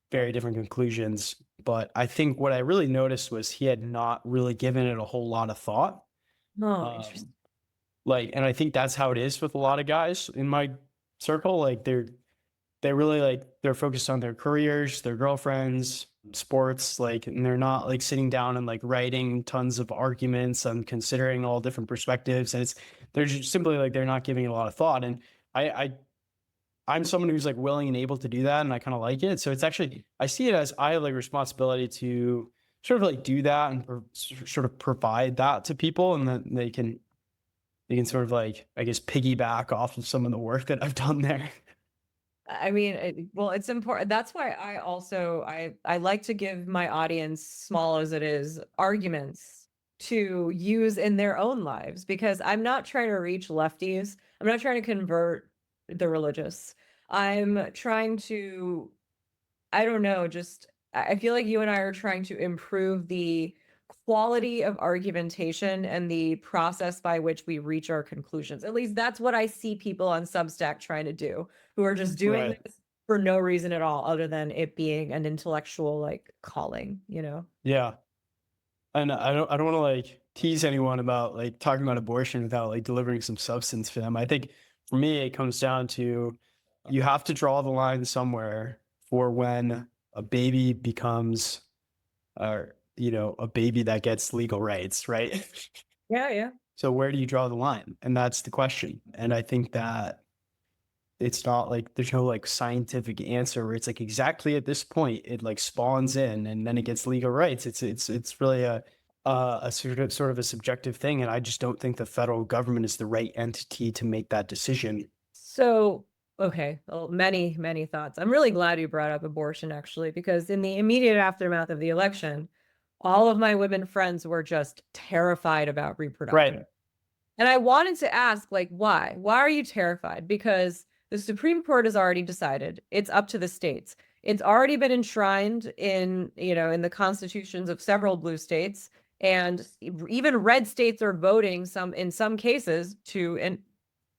very different conclusions. But I think what I really noticed was he had not really given it a whole lot of thought. Oh, interesting. Like, and I think that's how it is with a lot of guys in my circle. Like they really like, they're focused on their careers, their girlfriends, sports, like, and they're not like sitting down and like writing tons of arguments and considering all different perspectives. And they're just simply like, they're not giving it a lot of thought. And I'm someone who's like willing and able to do that. And I kind of like it. So it's actually, I see it as I have like responsibility to sort of like do that and sort of provide that to people. And then they can sort of like, I guess, piggyback off of some of the work that I've done there. I mean, well, it's important. That's why I like to give my audience, small as it is, arguments to use in their own lives, because I'm not trying to reach lefties. I'm not trying to convert the religious. I'm trying to, I don't know, just I feel like you and I are trying to improve the quality of argumentation and the process by which we reach our conclusions. At least that's what I see people on Substack trying to do, who are just doing Right. this for no reason at all other than it being an intellectual like calling, you know? Yeah. And I don't want to like tease anyone about like talking about abortion without like delivering some substance for them. I think for me, it comes down to you have to draw the line somewhere for when a baby becomes, a baby that gets legal rights, right? Yeah, yeah. So where do you draw the line? And that's the question. And I think that it's not like there's no like scientific answer where it's like exactly at this point it like spawns in and then it gets legal rights. It's really a sort of a subjective thing, and I just don't think the federal government is the right entity to make that decision. So, okay, well, many thoughts. I'm really glad you brought up abortion, actually, because in the immediate aftermath of the election, all of my women friends were just terrified about reproduction. Right. And I wanted to ask, like, why? Why are you terrified? Because the Supreme Court has already decided. It's up to the states. It's already been enshrined in, in the constitutions of several blue states, and even red states are voting in some cases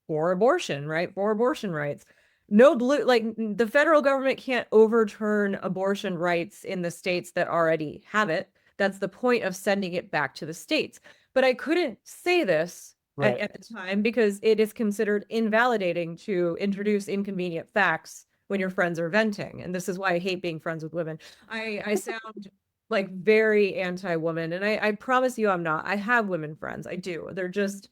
for abortion, right? For abortion rights. No blue, like the federal government can't overturn abortion rights in the states that already have it. That's the point of sending it back to the states. But I couldn't say this Right. at the time because it is considered invalidating to introduce inconvenient facts when your friends are venting. And this is why I hate being friends with women. I sound like very anti-woman, and I promise you I'm not. I have women friends. I do. They're just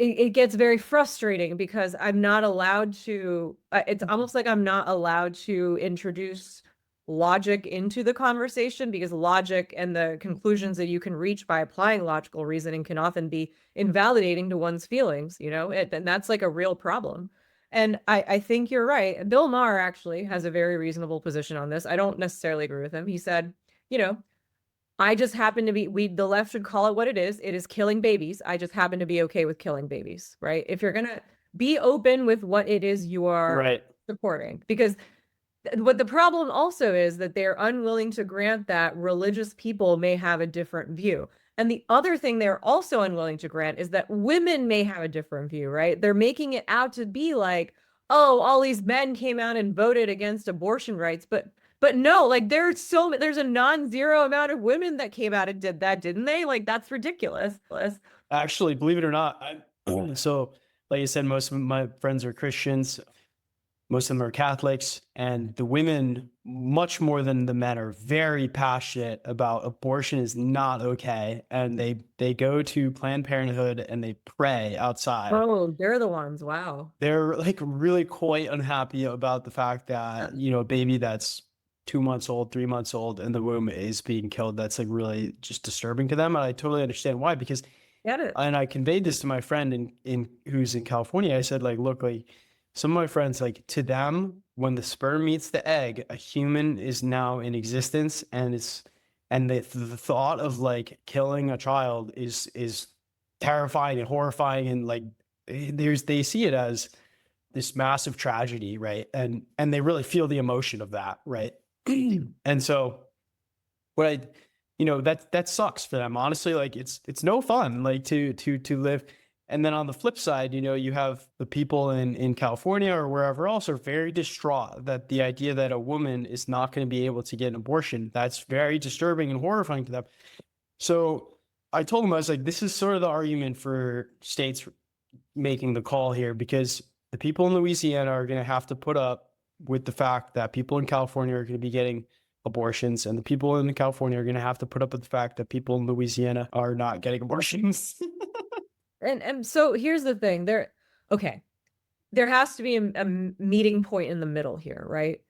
it gets very frustrating because I'm not allowed to, it's almost like I'm not allowed to introduce logic into the conversation, because logic and the conclusions that you can reach by applying logical reasoning can often be invalidating to one's feelings, and that's like a real problem. And I think you're right. Bill Maher actually has a very reasonable position on this. I don't necessarily agree with him. He said, you know, I just happen to be, the left should call it what it is. It is killing babies. I just happen to be okay with killing babies, right? If you're going to be open with what it is you are Right. supporting, because what the problem also is that they're unwilling to grant that religious people may have a different view. And the other thing they're also unwilling to grant is that women may have a different view, right? They're making it out to be like, oh, all these men came out and voted against abortion rights, but no, like there's a non-zero amount of women that came out and did that, didn't they? Like that's ridiculous. Actually, believe it or not, so like I said, most of my friends are Christians. Most of them are Catholics, and the women, much more than the men, are very passionate about abortion is not okay. And they go to Planned Parenthood and they pray outside. Oh, they're the ones. Wow. They're like really quite unhappy about the fact that, a baby that's 2 months old, 3 months old in the womb is being killed. That's like really just disturbing to them. And I totally understand why, because, Get it. and I conveyed this to my friend in who's in California. I said, like, look, like some of my friends, like to them, when the sperm meets the egg, a human is now in existence, and the thought of like killing a child is terrifying and horrifying, and like they see it as this massive tragedy, right? And they really feel the emotion of that, right? And so what that sucks for them, honestly. Like it's no fun like to live. And then on the flip side, you have the people in California or wherever else are very distraught that the idea that a woman is not going to be able to get an abortion, that's very disturbing and horrifying to them. So I told them, I was like, this is sort of the argument for states making the call here, because the people in Louisiana are going to have to put up with the fact that people in California are going to be getting abortions, and the people in California are going to have to put up with the fact that people in Louisiana are not getting abortions. And so here's the thing, there has to be a meeting point in the middle here, right?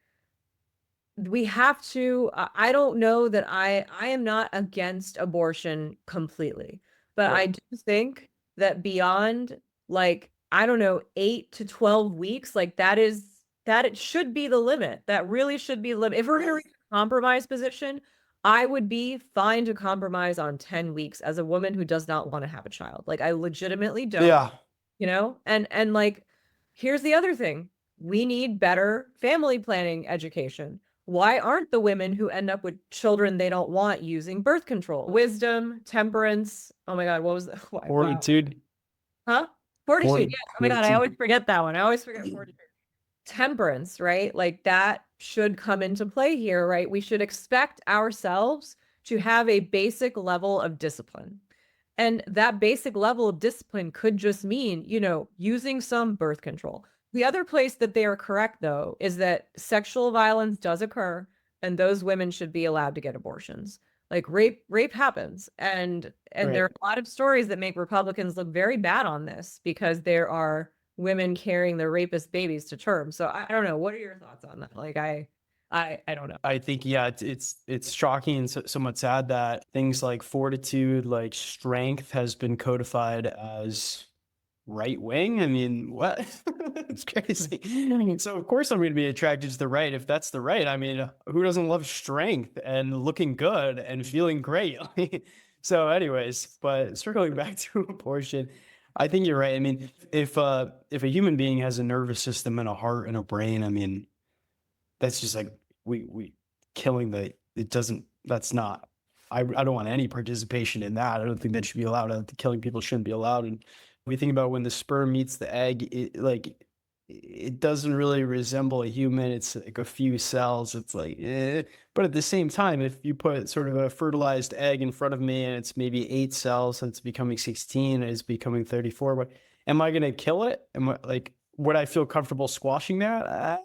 We have to, I don't know that I am not against abortion completely, but I do think that beyond, like, I don't know, 8 to 12 weeks, like that it should be the limit. That really should be the limit. If we're going to reach a compromise position, I would be fine to compromise on 10 weeks as a woman who does not want to have a child. Like, I legitimately don't. Yeah. And like, here's the other thing. We need better family planning education. Why aren't the women who end up with children they don't want using birth control? Wisdom, temperance. Oh my God, what was that? Fortitude. Huh? Fortitude. Yeah. Oh my God, I always forget that one. I always forget fortitude. Temperance, right? Like, that should come into play here, right? We should expect ourselves to have a basic level of discipline. And that basic level of discipline could just mean, using some birth control. The other place that they are correct, though, is that sexual violence does occur, and those women should be allowed to get abortions. Like, rape happens. And Right. there are a lot of stories that make Republicans look very bad on this, because there are women carrying their rapist babies to term. So I don't know. What are your thoughts on that? Like, I don't know. I think, yeah, it's shocking and somewhat sad that things like fortitude, like strength, has been codified as right wing. I mean, what? It's crazy. So of course I'm going to be attracted to the right if that's the right. I mean, who doesn't love strength and looking good and feeling great? So anyways, but circling back to abortion, I think you're right. I mean, if a human being has a nervous system and a heart and a brain, I mean, that's just like we killing that's not, I don't want any participation in that. I don't think that should be allowed. Killing people shouldn't be allowed. And we think about when the sperm meets the egg, it doesn't really resemble a human. It's like a few cells. It's like, but at the same time, if you put sort of a fertilized egg in front of me and it's maybe 8 cells and it's becoming 16 and it's becoming 34, what, am I going to kill it? Would I feel comfortable squashing that?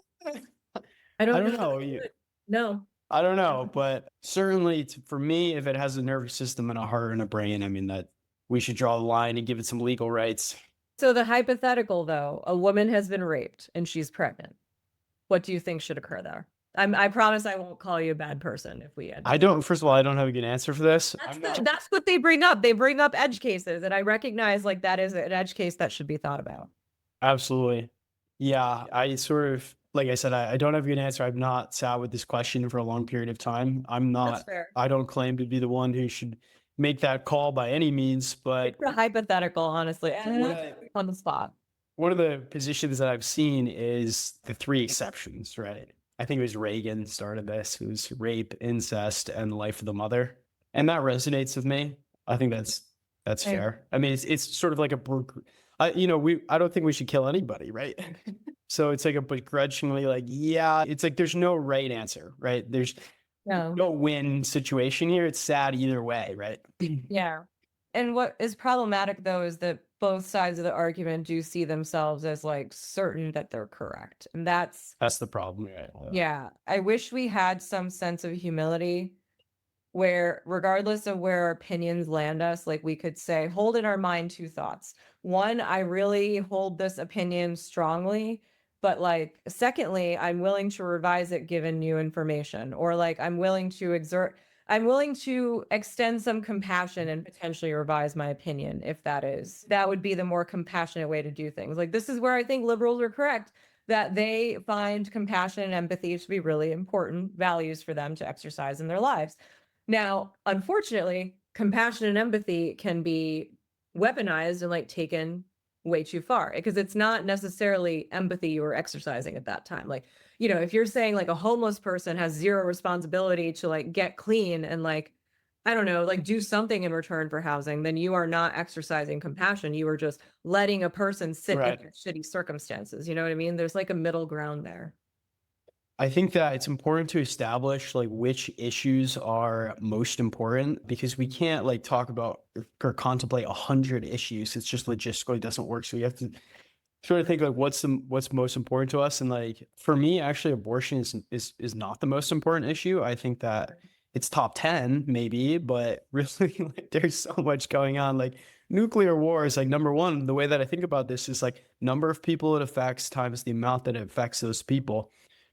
I don't know. No. I don't know, but certainly for me, if it has a nervous system and a heart and a brain, I mean, that we should draw the line and give it some legal rights. So the hypothetical, though, a woman has been raped and she's pregnant. What do you think should occur there? I promise I won't call you a bad person if we end. First of all, I don't have a good answer for this. That's what they bring up. They bring up edge cases, and I recognize, like, that is an edge case that should be thought about. Absolutely. Yeah, I sort of, like I said, I don't have a good answer. I've not sat with this question for a long period of time. That's fair. I don't claim to be the one who should make that call by any means, but It's a hypothetical, honestly, on the spot. One of the positions that I've seen is the 3 exceptions, right? I think it was Reagan started this. It was rape, incest, and the life of the mother. And that resonates with me. I think that's fair. I mean, it's sort of like I don't think we should kill anybody, right? So it's like a begrudgingly, like, yeah, it's like there's no right answer, right? There's no win situation here. It's sad either way, right? Yeah. And what is problematic, though, is that both sides of the argument do see themselves as, like, certain that they're correct. And that's the problem, right? Yeah. I wish we had some sense of humility where, regardless of where our opinions land us, like, we could say, hold in our mind 2 thoughts. One, I really hold this opinion strongly, but, like, secondly, I'm willing to revise it given new information, or, like, I'm willing to extend some compassion and potentially revise my opinion if that would be the more compassionate way to do things. Like, this is where I think liberals are correct, that they find compassion and empathy to be really important values for them to exercise in their lives. Now, unfortunately, compassion and empathy can be weaponized and, like, taken way too far, because it's not necessarily empathy you were exercising at that time. Like, if you're saying, like, a homeless person has zero responsibility to, like, get clean and, like, I don't know, like do something in return for housing, then you are not exercising compassion. You are just letting a person sit in Right. their shitty circumstances. You know what I mean? There's like a middle ground there. I think that it's important to establish like which issues are most important, because we can't like talk about or contemplate 100 issues. It's just logistically doesn't work. So you have to sort of think like what's most important to us. And like for me, actually, abortion is not the most important issue. I think that it's top 10 maybe, but really like, there's so much going on. Like nuclear war is like number one. The way that I think about this is like number of people it affects times the amount that it affects those people.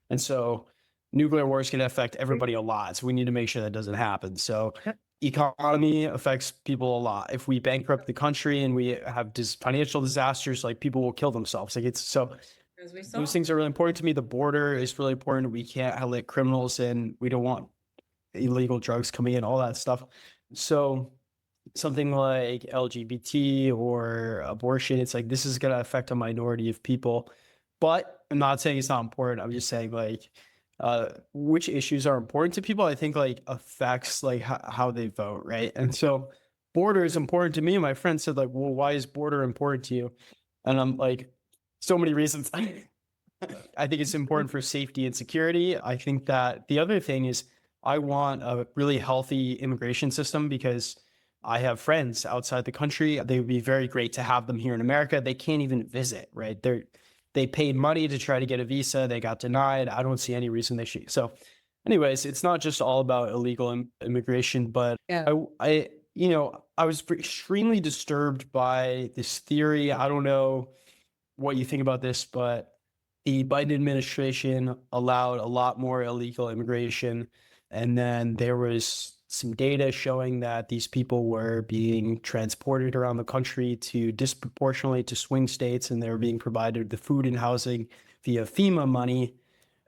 And so nuclear war is going to affect everybody a lot. So we need to make sure that doesn't happen. So Yep. economy affects people a lot. If we bankrupt the country and we have financial disasters, like people will kill themselves. Like it's so As we saw. those things are really important to me. The border is really important. We can't let criminals in. We don't want illegal drugs coming in, all that stuff. So something like LGBT or abortion, it's like this is going to affect a minority of people. But I'm not saying it's not important. I'm just saying like which issues are important to people, I think like affects like how they vote, right? And so border is important to me. My friend said like, well, why is border important to you? And I'm like, so many reasons. I think it's important for safety and security. I think that the other thing is I want a really healthy immigration system, because I have friends outside the country. They would be very great to have them here in America. They can't even visit, right? They paid money to try to get a visa. They got denied. I don't see any reason they should. So anyways, it's not just all about illegal immigration, but Yeah. I was extremely disturbed by this theory. I don't know what you think about this, but the Biden administration allowed a lot more illegal immigration. And then there was some data showing that these people were being transported around the country to disproportionately to swing states, and they were being provided the food and housing via FEMA money.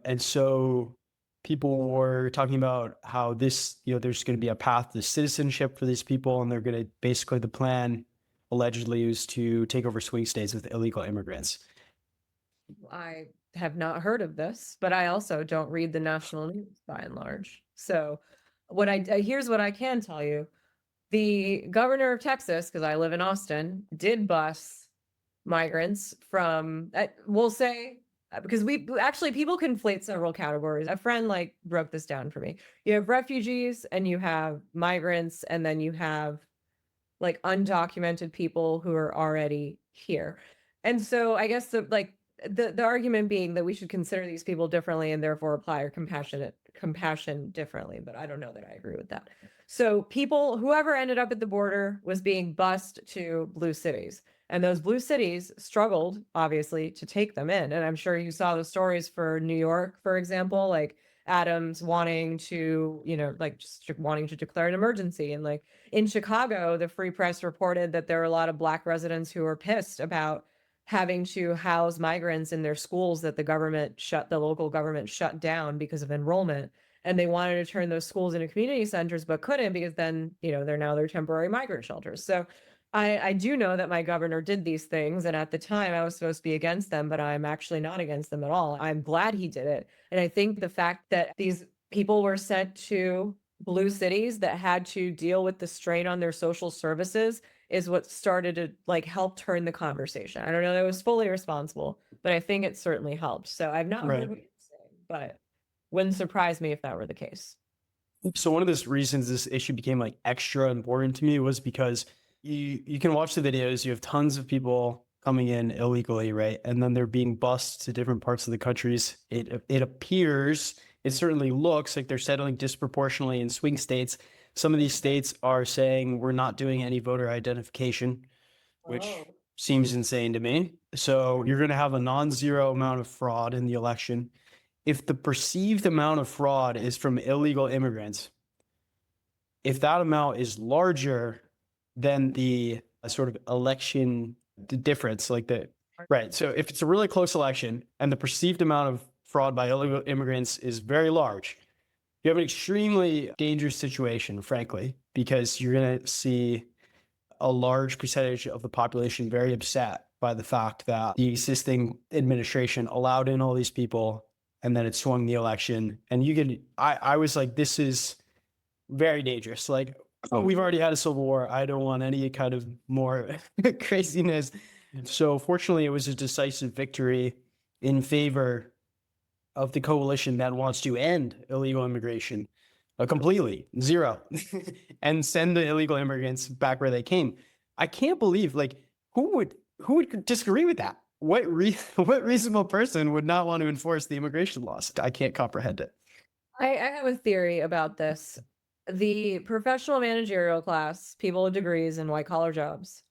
And so people were talking about how this, there's going to be a path to citizenship for these people, and they're going to basically the plan allegedly is to take over swing states with illegal immigrants. I have not heard of this, but I also don't read the national news by and large. So here's what I can tell you. The governor of Texas, because I live in Austin, did bus migrants from, we'll say, because people conflate several categories. A friend like broke this down for me. You have refugees and you have migrants, and then you have like undocumented people who are already here. And so I guess the argument being that we should consider these people differently and therefore apply our compassion differently, but I don't know that I agree with that. So whoever ended up at the border was being bused to blue cities, and those blue cities struggled obviously to take them in. And I'm sure you saw the stories for New York, for example, like Adams wanting to, like just wanting to declare an emergency. And like in Chicago, the Free Press reported that there were a lot of Black residents who were pissed about having to house migrants in their schools that the local government shut down because of enrollment. And they wanted to turn those schools into community centers, but couldn't, because then, they're temporary migrant shelters. So I do know that my governor did these things. And at the time I was supposed to be against them, but I'm actually not against them at all. I'm glad he did it. And I think the fact that these people were sent to blue cities that had to deal with the strain on their social services is what started to like help turn the conversation. I don't know that it was fully responsible, but I think it certainly helped. So I've not heard what you're saying, but wouldn't surprise me if that were the case. So one of the reasons this issue became like extra important to me was because you can watch the videos. You have tons of people coming in illegally, right? And then they're being bused to different parts of the countries. It appears, it certainly looks like they're settling disproportionately in swing states. Some of these states are saying we're not doing any voter identification, which seems insane to me. So you're going to have a non-zero amount of fraud in the election. If the perceived amount of fraud is from illegal immigrants, if that amount is larger than the sort of election difference, right. So if it's a really close election and the perceived amount of fraud by illegal immigrants is very large, you have an extremely dangerous situation, frankly, because you're going to see a large percentage of the population very upset by the fact that the existing administration allowed in all these people and then it swung the election. And I was like, this is very dangerous. Like, we've already had a civil war. I don't want any kind of more craziness. So fortunately, it was a decisive victory in favor of the coalition that wants to end illegal immigration completely, zero, and send the illegal immigrants back where they came. I can't believe, like, who would disagree with that? What reasonable person would not want to enforce the immigration laws? I can't comprehend it. I have a theory about this. The professional managerial class, people with degrees and white collar jobs,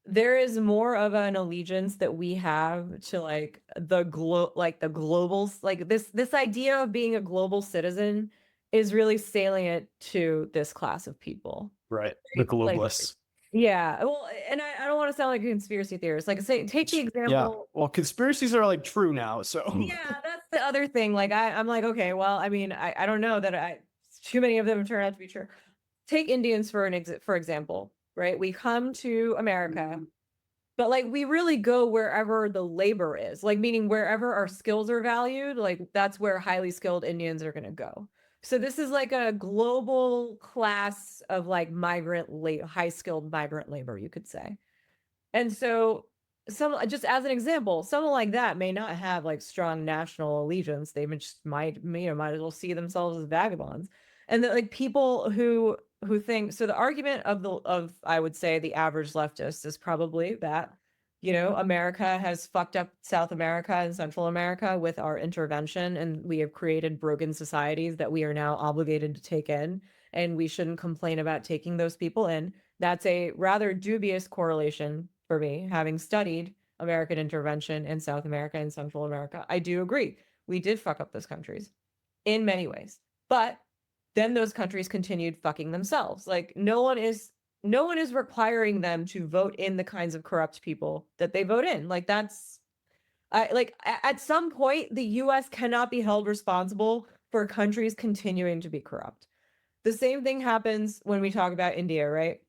there is more of an allegiance that we have to like the globals, like this idea of being a global citizen is really salient to this class of people. Right. The Like, globalists. yeah, well, and I don't want to sound like a conspiracy theorist. Like, say, take the Yeah. example. Well, conspiracies are like true now. So Yeah, that's the other thing. Like, I'm like, okay, well, I mean, I don't know that too many of them have turned out to be true. Take Indians for for example, right? We come to America, but like we really go wherever the labor is, like meaning wherever our skills are valued, like that's where highly skilled Indians are going to go. So this is like a global class of like high skilled migrant labor, you could say. And so just as an example, someone like that may not have like strong national allegiance. They just might as well see themselves as vagabonds. And that like people who think so the argument of I would say the average leftist is probably that, America has fucked up South America and Central America with our intervention, and we have created broken societies that we are now obligated to take in, and we shouldn't complain about taking those people in. That's a rather dubious correlation for me, having studied American intervention in South America and Central America. I do agree. We did fuck up those countries in many ways. But then those countries continued fucking themselves. Like no one is requiring them to vote in the kinds of corrupt people that they vote in. Like that's at some point the US cannot be held responsible for countries continuing to be corrupt. The same thing happens when we talk about India, right?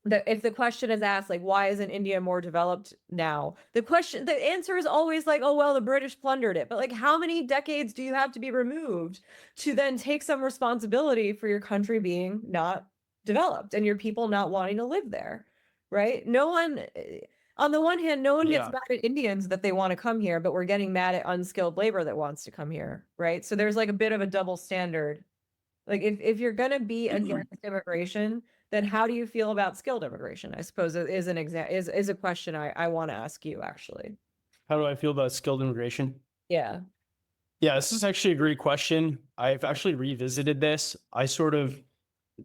That if the question is asked, like, why isn't India more developed now? The answer is always like, oh, well, the British plundered it. But like, how many decades do you have to be removed to then take some responsibility for your country being not developed and your people not wanting to live there? Right? On the one hand, no one gets mad at Indians that they want to come here, but we're getting mad at unskilled labor that wants to come here. Right? So there's like a bit of a double standard. Like if you're gonna be against immigration, then how do you feel about skilled immigration? I suppose it is is a question I want to ask you actually. how do I feel about skilled immigration? Yeah. Yeah, this is actually a great question. I've actually revisited this.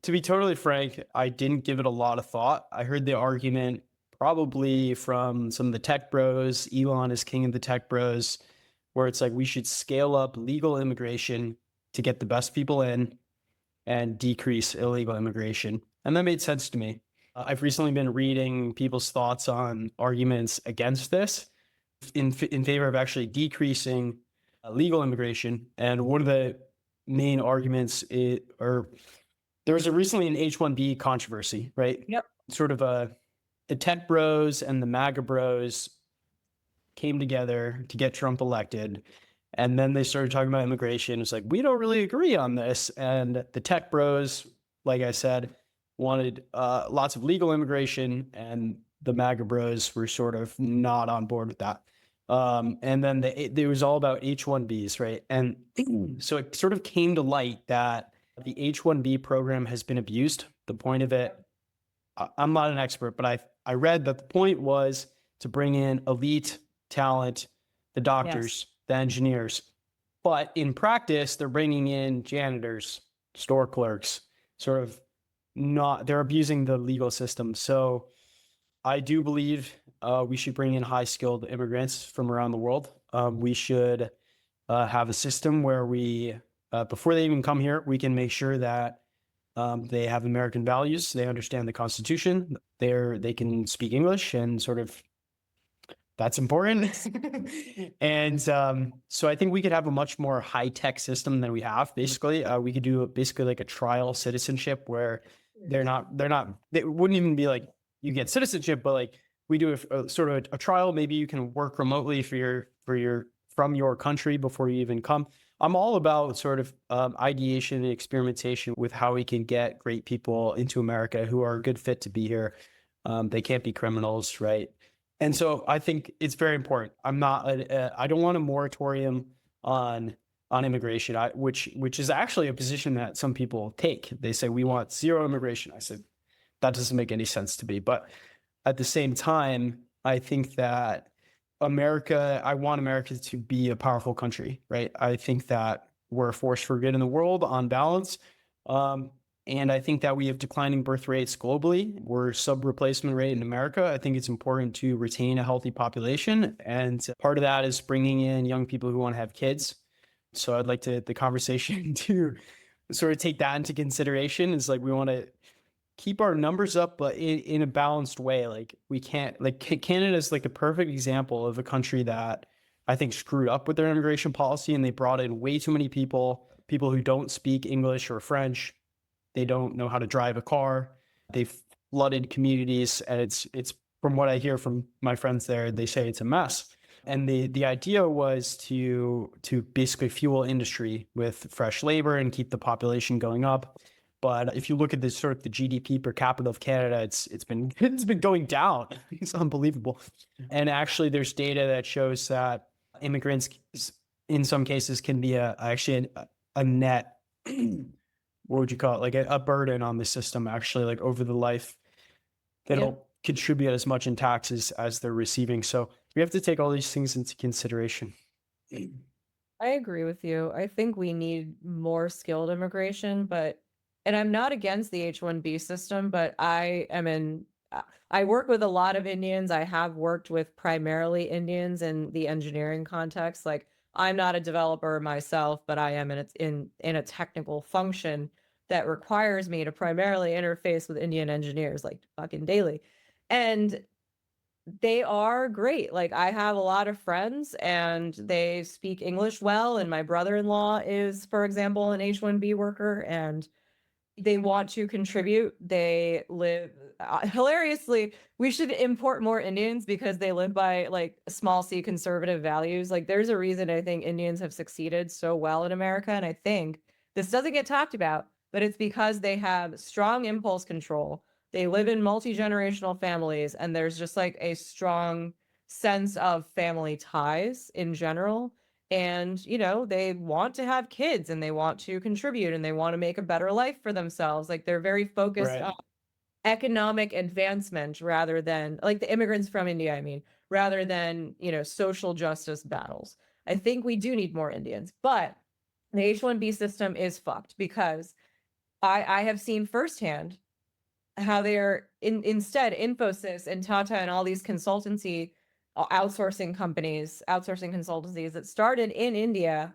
To be totally frank, I didn't give it a lot of thought. I heard the argument probably from some of the tech bros. Elon is king of the tech bros, where it's like we should scale up legal immigration to get the best people in and decrease illegal immigration. And that made sense to me. I've recently been reading people's thoughts on arguments against this in favor of actually decreasing legal immigration. And one of the main arguments there was recently an H-1B controversy, right? Yep. Sort of the tech bros and the MAGA bros came together to get Trump elected. And then they started talking about immigration. It's like, we don't really agree on this. And the tech bros, like I said, wanted lots of legal immigration, and the MAGA bros were sort of not on board with that. And then it was all about H-1Bs, right? And so it sort of came to light that the H-1B program has been abused. The point of it, I'm not an expert, but I read that the point was to bring in elite talent, the doctors, the engineers. But in practice, they're bringing in janitors, store clerks, they're abusing the legal system. So I do believe we should bring in high skilled immigrants from around the world. We should have a system where before they even come here, we can make sure that they have American values, they understand the Constitution, they can speak English, and that's important. And so I think we could have a much more high-tech system than we have. Basically, we could do basically like a trial citizenship where they wouldn't even be like you get citizenship, but like we do a trial. Maybe you can work remotely from your country before you even come. I'm all about sort of ideation and experimentation with how we can get great people into America who are a good fit to be here. They can't be criminals, right? And so I think it's very important. I don't want a moratorium on immigration, which is actually a position that some people take. They say we want zero immigration. I said that doesn't make any sense to me. But at the same time, I think that I want America to be a powerful country, right? I think that we're a force for good in the world on balance. And I think that we have declining birth rates globally. We're sub-replacement rate in America. I think it's important to retain a healthy population. And part of that is bringing in young people who want to have kids. So I'd like the conversation to sort of take that into consideration. It's like we want to keep our numbers up, but in a balanced way. Like we can't, like Canada is like a perfect example of a country that I think screwed up with their immigration policy, and they brought in way too many people who don't speak English or French. They don't know how to drive a car. They've flooded communities, and it's from what I hear from my friends there, they say it's a mess. And the idea was to basically fuel industry with fresh labor and keep the population going up. But if you look at the sort of the GDP per capita of Canada, it's been going down. It's unbelievable. And actually, there's data that shows that immigrants, in some cases, can be actually a net. What would you call it? Like a burden on the system. Actually, like over the life, they don't contribute as much in taxes as they're receiving. So we have to take all these things into consideration. I agree with you. I think we need more skilled immigration, and I'm not against the H-1B system, but I work with a lot of Indians. I have worked with primarily Indians in the engineering context. Like I'm not a developer myself, but I am in a technical function that requires me to primarily interface with Indian engineers like fucking daily. And they are great. Like I have a lot of friends and they speak English well. And my brother-in-law is, for example, an H-1B worker, and they want to contribute. They live hilariously. We should import more Indians because they live by like small c conservative values. Like there's a reason I think Indians have succeeded so well in America. And I think this doesn't get talked about, but it's because they have strong impulse control. They live in multi-generational families, and there's just like a strong sense of family ties in general. And, they want to have kids and they want to contribute and they want to make a better life for themselves. Like they're very focused on economic advancement rather than like the immigrants from India, I mean, rather than, social justice battles. I think we do need more Indians, but the H-1B system is fucked because I have seen firsthand how they're instead Infosys and Tata and all these outsourcing consultancies that started in India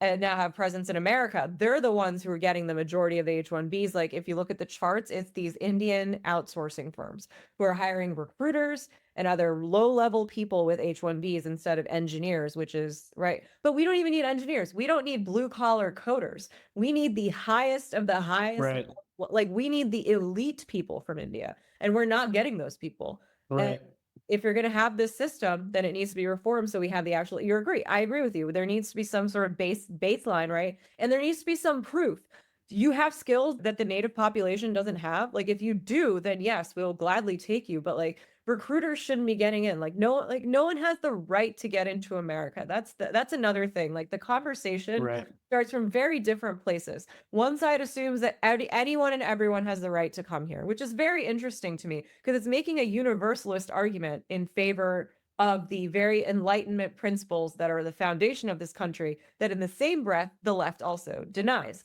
and now have presence in America. They're the ones who are getting the majority of the H-1Bs. Like if you look at the charts, it's these Indian outsourcing firms who are hiring recruiters and other low-level people with H-1Bs instead of engineers, which is right. But we don't even need engineers. We don't need blue-collar coders. We need the highest of the highest. Right. Like we need the elite people from India, and we're not getting those people. Right. And if you're going to have this system, then it needs to be reformed so we have the actual. I agree with you. There needs to be some sort of baseline, right? And there needs to be some proof. You have skills that the native population doesn't have. Like if you do, then yes, we'll gladly take you. But like recruiters shouldn't be getting in. Like no one has the right to get into America. That's another thing. Like the conversation starts from very different places. One side assumes that anyone and everyone has the right to come here, which is very interesting to me because it's making a universalist argument in favor of the very Enlightenment principles that are the foundation of this country that in the same breath, the left also denies.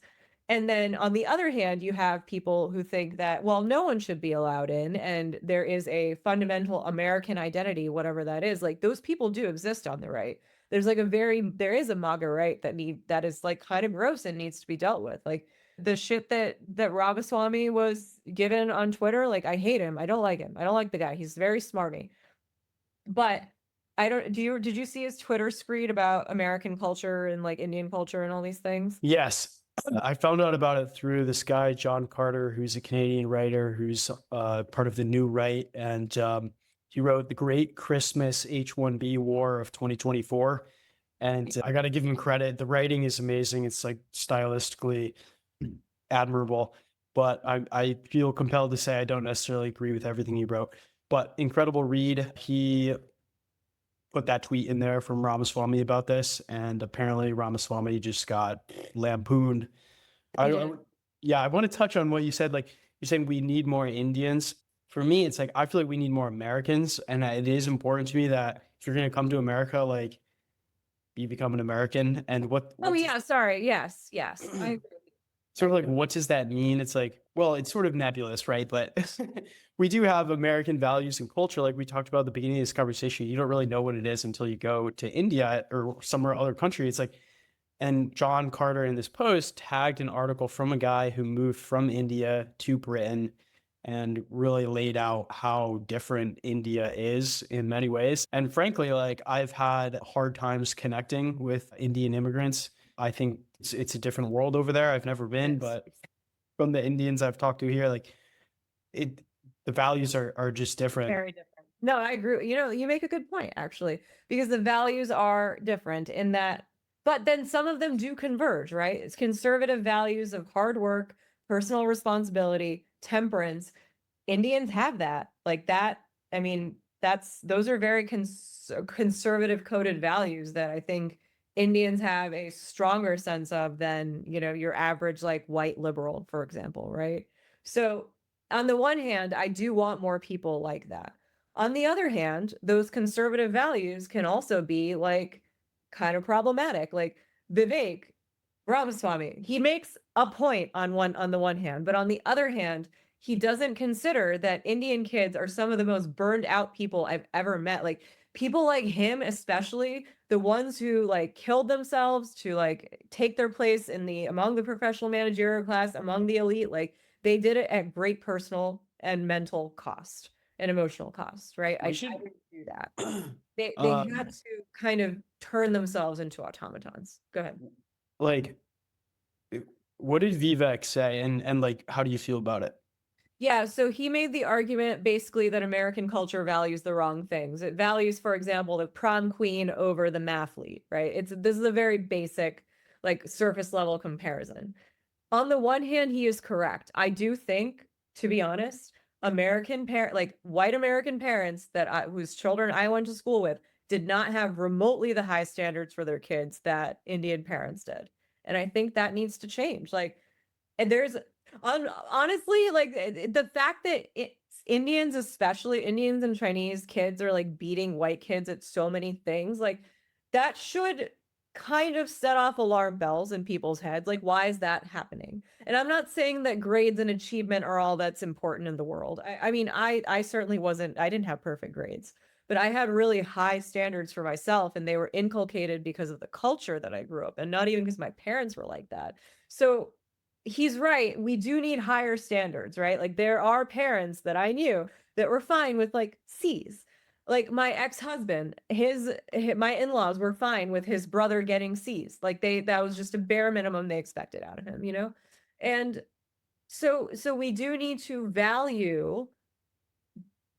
And then on the other hand, you have people who think that, well, no one should be allowed in, and there is a fundamental American identity, whatever that is. Like those people do exist on the right. There is a MAGA right that is like kind of gross and needs to be dealt with. Like the shit that Ramaswamy was given on Twitter, like I hate him. I don't like him. I don't like the guy. He's very smarmy. But did you see his Twitter screed about American culture and like Indian culture and all these things? Yes. I found out about it through this guy, John Carter, who's a Canadian writer who's part of the New Right. And he wrote The Great Christmas H-1B War of 2024. And I got to give him credit. The writing is amazing. It's like stylistically admirable, but I feel compelled to say I don't necessarily agree with everything he wrote. But incredible read. He put that tweet in there from Ramaswamy about this, and apparently Ramaswamy just got lampooned. Yeah, I want to touch on what you said. Like, you're saying we need more Indians. For me, it's like I feel like we need more Americans, and it is important to me that if you're going to come to America, like, you become an American. And Oh yeah, sorry. Yes, yes. I agree. sort of like, what does that mean? It's like, well, it's sort of nebulous, right? But we do have American values and culture, like we talked about at the beginning of this conversation. You don't really know what it is until you go to India or somewhere other country. It's like, and John Carter in this post tagged an article from a guy who moved from India to Britain and really laid out how different India is in many ways. And frankly, like, I've had hard times connecting with Indian immigrants. I think it's a different world over there. I've never been, but from the Indians I've talked to here, like, the values are just different. Very different. No, I agree. You know, you make a good point actually, because the values are different in that, but then some of them do converge, right? It's conservative values of hard work, personal responsibility, temperance. Indians have that. Like that, I mean, those are very conservative coded values that I think Indians have a stronger sense of than, you know, your average like white liberal, for example, right? So on the one hand, I do want more people like that. On the other hand, those conservative values can also be like kind of problematic. Like Vivek Ramaswamy, he makes a point on the one hand, but on the other hand, he doesn't consider that Indian kids are some of the most burned out people I've ever met. Like people like him, especially the ones who like killed themselves to like take their place in the among the professional managerial class, among the elite, like they did it at great personal and mental cost and emotional cost, right? I didn't do that. They had to kind of turn themselves into automatons. Go ahead. Like, what did Vivek say, and like, how do you feel about it? Yeah, so he made the argument basically that American culture values the wrong things. It values, for example, the prom queen over the mathlete, right? This is a very basic, like surface level comparison. On the one hand, he is correct. I do think, to be honest, like white American parents whose children I went to school with did not have remotely the high standards for their kids that Indian parents did. And I think that needs to change. Like, and honestly, like the fact that Indians, especially Indians and Chinese kids, are like beating white kids at so many things, like that should kind of set off alarm bells in people's heads. Like, why is that happening? And I'm not saying that grades and achievement are all that's important in the world. I mean, I certainly I didn't have perfect grades, but I had really high standards for myself, and they were inculcated because of the culture that I grew up in, not even because my parents were like that. So he's right. We do need higher standards, right? Like there are parents that I knew that were fine with like C's. Like my ex-husband, my in-laws were fine with his brother getting C's. Like that was just a bare minimum they expected out of him, you know? And so we do need to value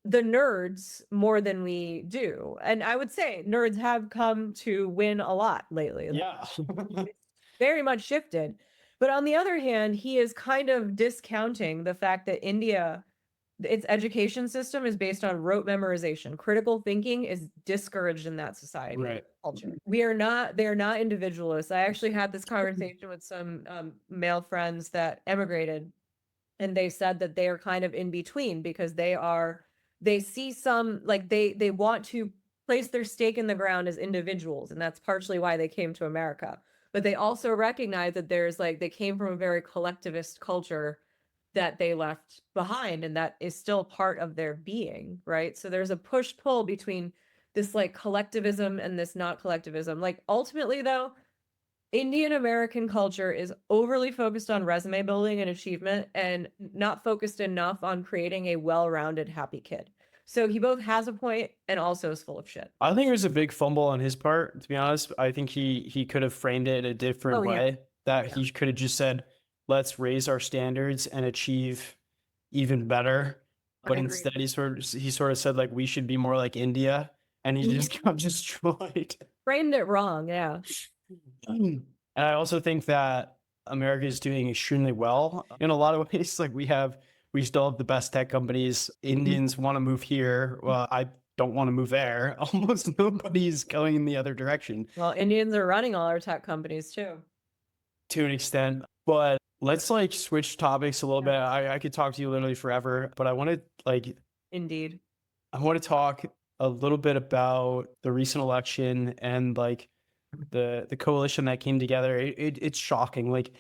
the nerds more than we do. And I would say nerds have come to win a lot lately. Yeah. Very much shifted. But on the other hand, he is kind of discounting the fact that India, its education system is based on rote memorization. Critical thinking is discouraged in that society. Right. Culture. They're not individualists. I actually had this conversation with some male friends that emigrated, and they said that they are kind of in between because they see some, like they want to place their stake in the ground as individuals, and that's partially why they came to America. But they also recognize that they came from a very collectivist culture that they left behind, and that is still part of their being, right? So there's a push-pull between this like collectivism and this not collectivism. Like ultimately though, Indian American culture is overly focused on resume building and achievement and not focused enough on creating a well-rounded, happy kid. So he both has a point and also is full of shit. I think it was a big fumble on his part, to be honest. I think he could have framed it a different way. He could have just said, let's raise our standards and achieve even better. But instead he sort of said like we should be more like India. and he just got destroyed. Framed it wrong. Yeah. And I also think that America is doing extremely well in a lot of ways. Like we still have the best tech companies. Indians want to move here. Well, I don't want to move there. Almost nobody's going in the other direction. Well, Indians are running all our tech companies too. To an extent. But let's like switch topics a little bit. I could talk to you literally forever, but I want to Indeed. I want to talk a little bit about the recent election and like the coalition that came together. It's shocking. Like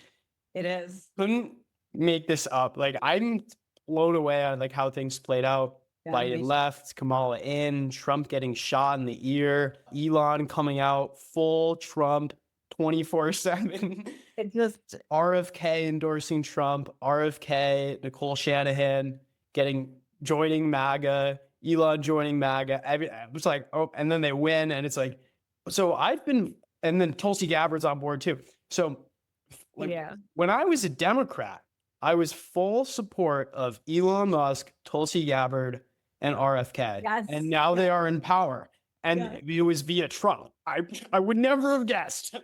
It is. couldn't make this up. Like I'm blown away on like how things played out. Yeah, Biden left, Kamala in, Trump getting shot in the ear, Elon coming out full Trump 24/7. It just RFK endorsing Trump, RFK, Nicole Shanahan joining MAGA, Elon joining MAGA. It was like, oh, and then they win. And it's like, so and then Tulsi Gabbard's on board too. So like, when I was a Democrat, I was full support of Elon Musk, Tulsi Gabbard, and RFK. Yes. And now they are in power. And it was via Trump. I would never have guessed.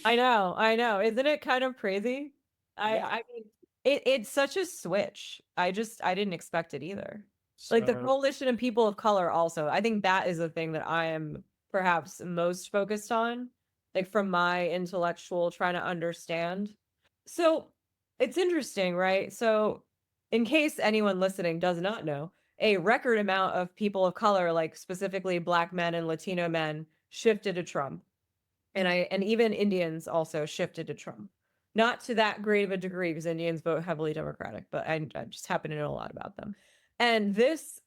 I know. Isn't it kind of crazy? I mean, it's such a switch. I didn't expect it either. Like the coalition of people of color also. I think that is the thing that I am perhaps most focused on, like from my intellectual trying to understand. So it's interesting, right? So in case anyone listening does not know, a record amount of people of color, like specifically Black men and Latino men, shifted to Trump. And even Indians also shifted to Trump. Not to that great of a degree because Indians vote heavily Democratic, but I just happen to know a lot about them. And this,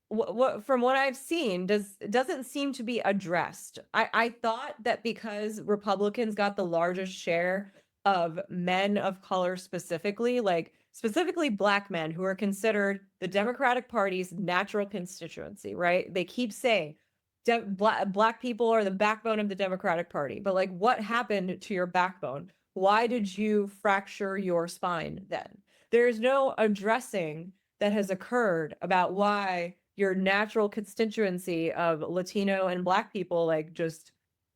from what I've seen, doesn't seem to be addressed. I thought that because Republicans got the largest share of men of color specifically Black men who are considered the Democratic Party's natural constituency, right? They keep saying Black people are the backbone of the Democratic Party. But like, what happened to your backbone? Why did you fracture your spine then? There's no addressing that has occurred about why your natural constituency of Latino and Black people like just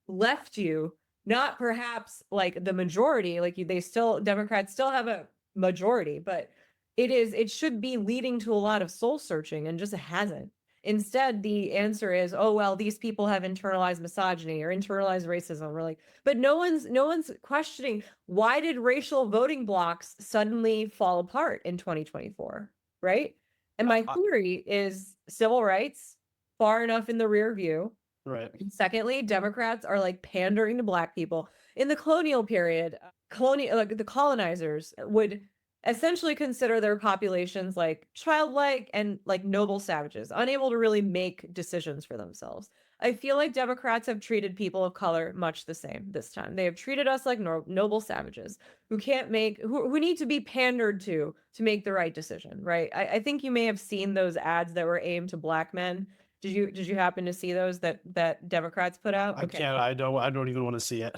left you. Not perhaps like the majority, like Democrats still have a majority, but it should be leading to a lot of soul searching and just hasn't. Instead, the answer is, oh, well, these people have internalized misogyny or internalized racism. We're like, but no one's questioning why did racial voting blocks suddenly fall apart in 2024, right? And my theory is civil rights far enough in the rear view. Right. And secondly, Democrats are like pandering to Black people. In the colonial period, the colonizers would essentially consider their populations like childlike and like noble savages, unable to really make decisions for themselves. I feel like Democrats have treated people of color much the same this time. They have treated us like noble savages who who need to be pandered to make the right decision, right? I think you may have seen those ads that were aimed to Black men. Did you happen to see those that Democrats put out? I can't. I don't even want to see it.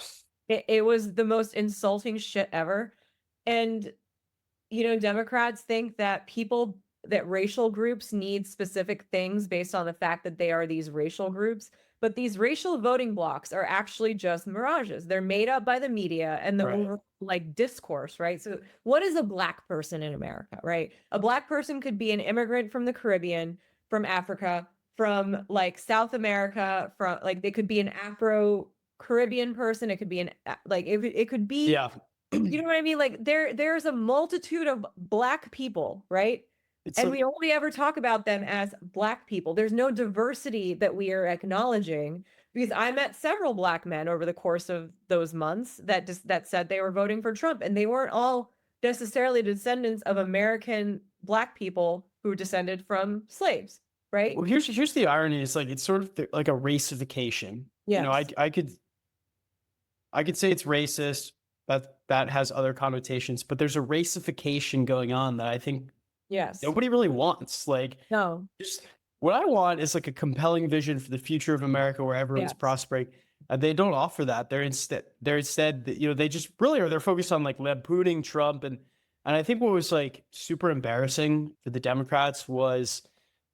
It was the most insulting shit ever. And Democrats think that racial groups need specific things based on the fact that they are these racial groups. But these racial voting blocks are actually just mirages. They're made up by the media and the discourse, right? So what is a Black person in America, right? A Black person could be an immigrant from the Caribbean, from Africa, from like South America, from like they could be an Afro-Caribbean person. It could be it could be you know what I mean? Like there's a multitude of Black people, right? We only ever talk about them as Black people. There's no diversity that we are acknowledging because I met several Black men over the course of those months that said they were voting for Trump, and they weren't all necessarily descendants of American Black people who descended from slaves, right? Well, here's the irony. It's like it's sort of like a racification. Yes. I could say it's racist. That has other connotations, but there's a racification going on that I think nobody really wants. Like, no, just what I want is like a compelling vision for the future of America where everyone's prospering. They don't offer that. They're instead they just really they're focused on like lampooning Trump and I think what was like super embarrassing for the Democrats was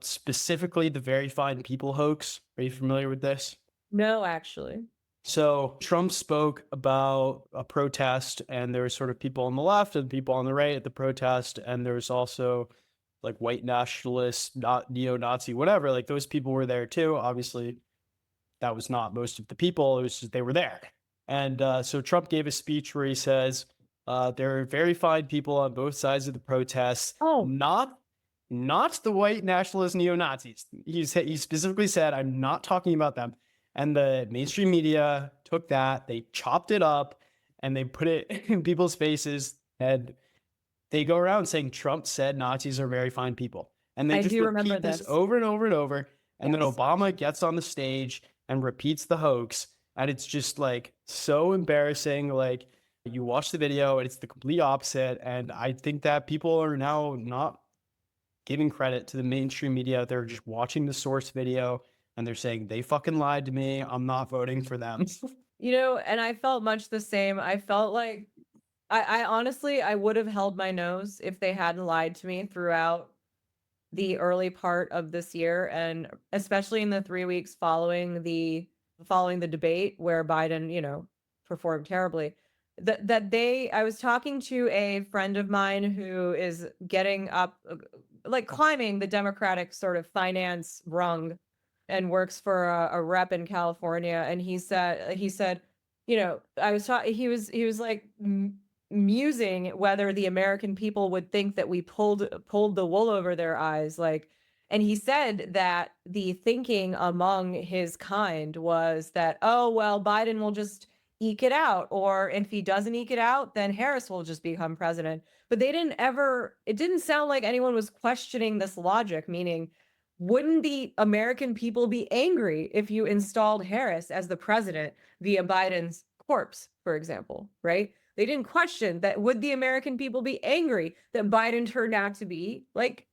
specifically the very fine people hoax. Are you familiar with this? No, actually. So Trump spoke about a protest, and there were sort of people on the left and people on the right at the protest, and there was also like white nationalists, not neo-Nazi, whatever. Like those people were there too. Obviously, that was not most of the people. It was just they were there. And so Trump gave a speech where he says, there are very fine people on both sides of the protests, Oh, not the white nationalist neo-Nazis. He specifically said, I'm not talking about them. And the mainstream media took that, they chopped it up, and they put it in people's faces. And they go around saying Trump said Nazis are very fine people. And they I just do remember repeat this this. over and over and over. And then Yes. Obama gets on the stage and repeats the hoax. And it's just like so embarrassing. Like you watch the video and it's the complete opposite. And I think that people are now not giving credit to the mainstream media. They're just watching the source video and they're saying they fucking lied to me. I'm not voting for them. And I felt much the same. I felt like I honestly, I would have held my nose if they hadn't lied to me throughout the early part of this year, and especially in the 3 weeks following the debate where Biden, performed terribly. I was talking to a friend of mine who is getting up, like climbing the Democratic sort of finance rung, and works for a rep in California, and he said, I was talking, he was like musing whether the American people would think that we pulled the wool over their eyes, like, and he said that the thinking among his kind was that, oh well, Biden will just eke it out, or if he doesn't eke it out, then Harris will just become president. But it didn't sound like anyone was questioning this logic, meaning, wouldn't the American people be angry if you installed Harris as the president via Biden's corpse, for example, right? They didn't question that. Would the American people be angry that Biden turned out to be like,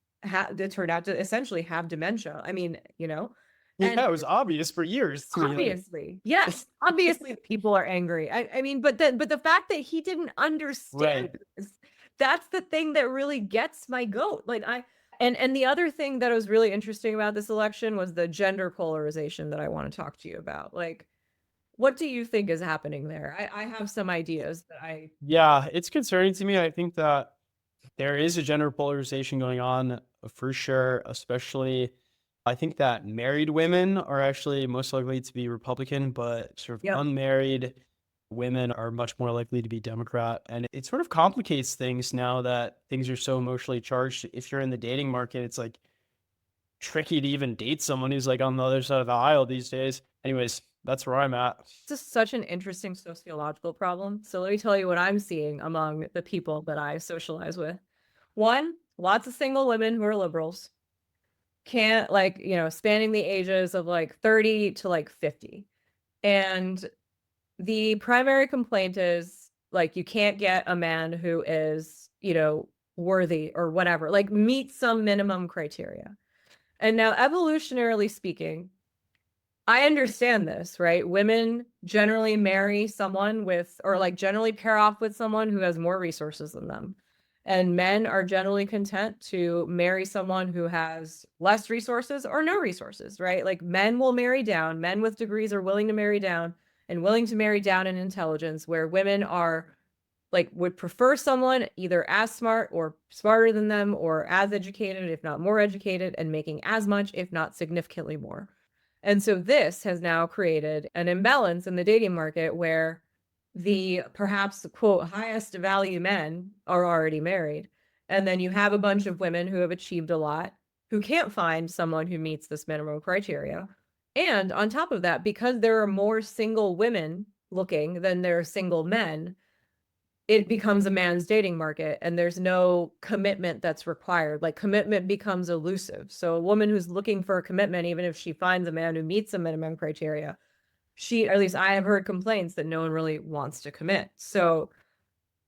turned out to essentially have dementia? I mean, and Yeah, it was obvious for years. obviously, yes, obviously people are angry. I mean, but the fact that he didn't understand Right. this, that's the thing that really gets my goat. Like and the other thing that was really interesting about this election was the gender polarization that I want to talk to you about. Like, what do you think is happening there? I have some ideas that Yeah, it's concerning to me. I think that there is a gender polarization going on for sure, especially I think that married women are actually most likely to be Republican, but sort of Yep. unmarried women are much more likely to be Democrat. And it sort of complicates things now that things are so emotionally charged. If you're in the dating market, it's like tricky to even date someone who's like on the other side of the aisle these days. Anyways, that's where I'm at. It's just such an interesting sociological problem. So let me tell you what I'm seeing among the people that I socialize with. One, lots of single women who are liberals, can't, like, spanning the ages of like 30 to like 50. And the primary complaint is like, you can't get a man who is, worthy or whatever, like meet some minimum criteria. And now, evolutionarily speaking, I understand this, right? Women generally marry someone with, or like generally pair off with someone who has more resources than them. And men are generally content to marry someone who has less resources or no resources, right? Like men will marry down, men with degrees are willing to marry down and willing to marry down in intelligence, where women are like, would prefer someone either as smart or smarter than them, or as educated, if not more educated, and making as much, if not significantly more. And so this has now created an imbalance in the dating market where the perhaps quote highest value men are already married. And then you have a bunch of women who have achieved a lot who can't find someone who meets this minimum criteria. And on top of that, because there are more single women looking than there are single men, it becomes a man's dating market, and there's no commitment that's required. Like, commitment becomes elusive. So a woman who's looking for a commitment, even if she finds a man who meets the minimum criteria, at least I have heard complaints that no one really wants to commit. So,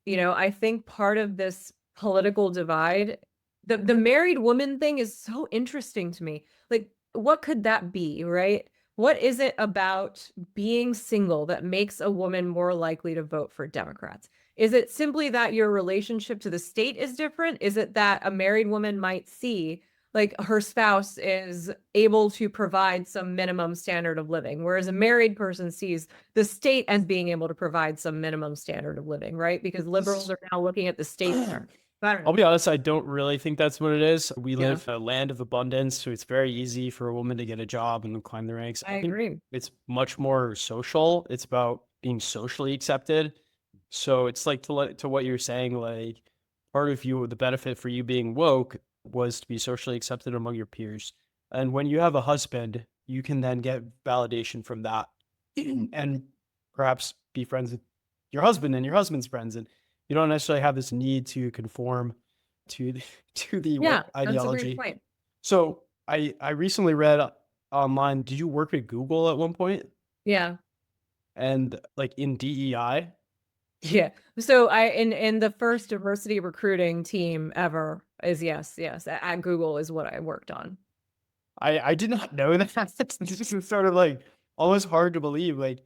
I think part of this political divide, the married woman thing is so interesting to me. Like, what could that be, right? What is it about being single that makes a woman more likely to vote for Democrats? Is it simply that your relationship to the state is different? Is it that a married woman might see like her spouse is able to provide some minimum standard of living, whereas a married person sees the state as being able to provide some minimum standard of living, right? Because liberals are now looking at the state. I'll be honest, I don't really think that's what it is. We Yeah. live in a land of abundance, so it's very easy for a woman to get a job and climb the ranks. I think agree. it's much more social. It's about being socially accepted. So it's like to what you're saying, like part of you, the benefit for you being woke was to be socially accepted among your peers. And when you have a husband, you can then get validation from that and perhaps be friends with your husband and your husband's friends. And you don't necessarily have this need to conform to the Yeah, woke that's a ideology. great point. So I recently read online, did you work at Google at one point? Yeah. And like in DEI? Yeah. So in the first diversity recruiting team ever is yes, at Google is what I worked on. I did not know that. This is sort of like almost hard to believe. Like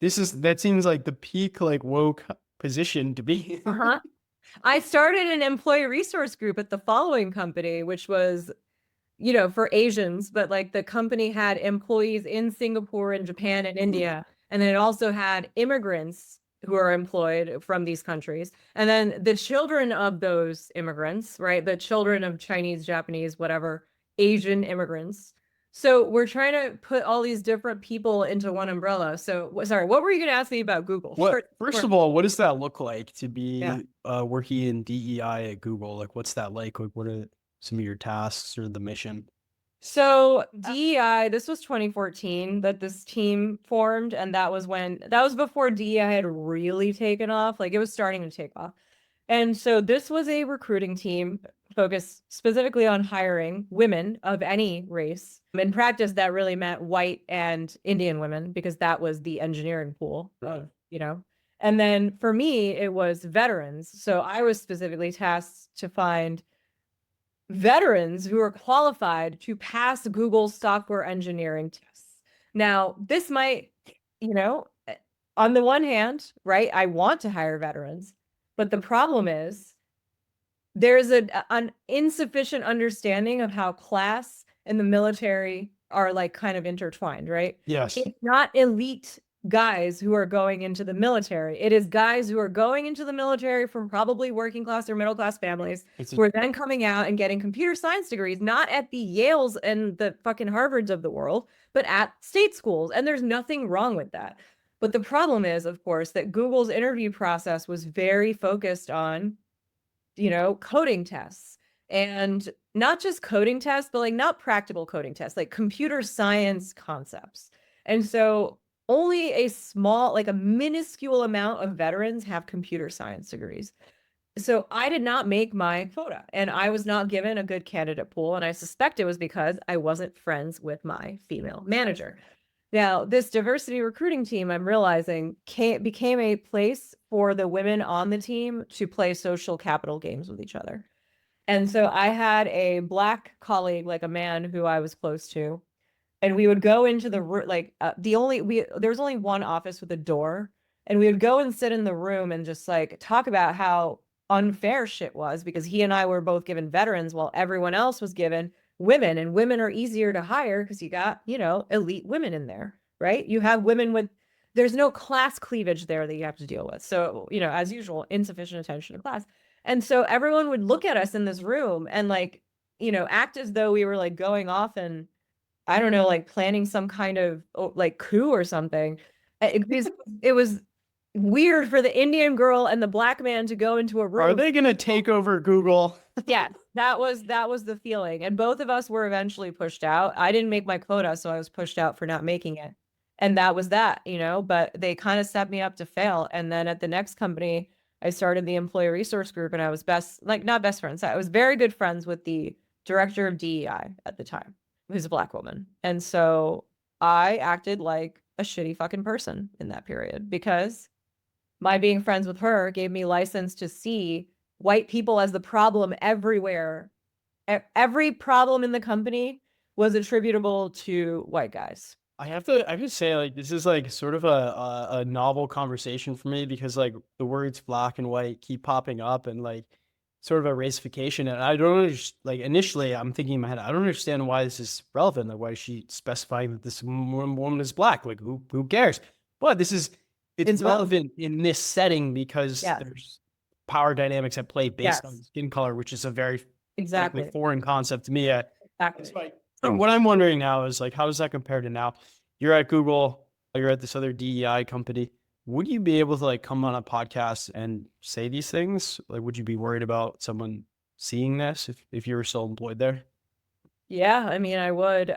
that seems like the peak like woke position to be. Uh-huh. I started an employee resource group at the following company, which was, for Asians, but like the company had employees in Singapore and Japan and India. And then it also had immigrants who are employed from these countries. And then the children of those immigrants, right? The children of Chinese, Japanese, whatever, Asian immigrants. So we're trying to put all these different people into one umbrella. So, sorry, what were you going to ask me about Google? First of all, what does that look like to be Yeah. working in DEI at Google? Like, what's that like? Like, what are some of your tasks or the mission? So DEI, this was 2014 that this team formed, and that was before DEI had really taken off. Like it was starting to take off. And so this was a recruiting team focused specifically on hiring women of any race. In practice, that really meant white and Indian women because that was the engineering pool, And then for me, it was veterans. So I was specifically tasked to find veterans who are qualified to pass Google's software engineering tests. Now, this might, on the one hand, right, I want to hire veterans, but the problem is there's an insufficient understanding of how class and the military are like kind of intertwined, right? Yes. It's not elite guys who are going into the military. It is guys who are going into the military from probably working class or middle class families who are then coming out and getting computer science degrees, not at the Yales and the fucking Harvards of the world, but at state schools. And there's nothing wrong with that. But the problem is, of course, that Google's interview process was very focused on, coding tests. And not just coding tests, but like not practical coding tests, like computer science concepts. And so only a small, like a minuscule amount of veterans have computer science degrees. So I did not make my quota and I was not given a good candidate pool. And I suspect it was because I wasn't friends with my female manager. Now, this diversity recruiting team, I'm realizing, became a place for the women on the team to play social capital games with each other. And so I had a Black colleague, like a man who I was close to, and we would go into the room, like there was only one office with a door, and we would go and sit in the room and just like talk about how unfair shit was because he and I were both given veterans while everyone else was given women, and women are easier to hire because you got, elite women in there, right? You have women there's no class cleavage there that you have to deal with. So, as usual, insufficient attention to class. And so everyone would look at us in this room and like, act as though we were like going off and I don't know, like planning some kind of like coup or something. It was weird for the Indian girl and the Black man to go into a room. Are they going to take over Google? Yeah, that was the feeling. And both of us were eventually pushed out. I didn't make my quota, so I was pushed out for not making it. And that was that, but they kind of set me up to fail. And then at the next company, I started the employee resource group and I was not best friends. I was very good friends with the director of DEI at the time, who's a Black woman. And so I acted like a shitty fucking person in that period because my being friends with her gave me license to see white people as the problem everywhere. Every problem in the company was attributable to white guys. I have to say, like, this is like sort of a novel conversation for me because like the words black and white keep popping up, and like sort of a racification. And I don't like initially I'm thinking in my head, I don't understand why this is relevant. Like why is she specifying that this woman is black? Like who cares? But it's relevant in this setting because there's power dynamics at play based on skin color, which is a very frankly foreign concept to me. What I'm wondering now is like, how does that compare to now? You're at Google, you're at this other DEI company. Would you be able to like come on a podcast and say these things? Like, would you be worried about someone seeing this if you were still employed there? Yeah, I mean, I would.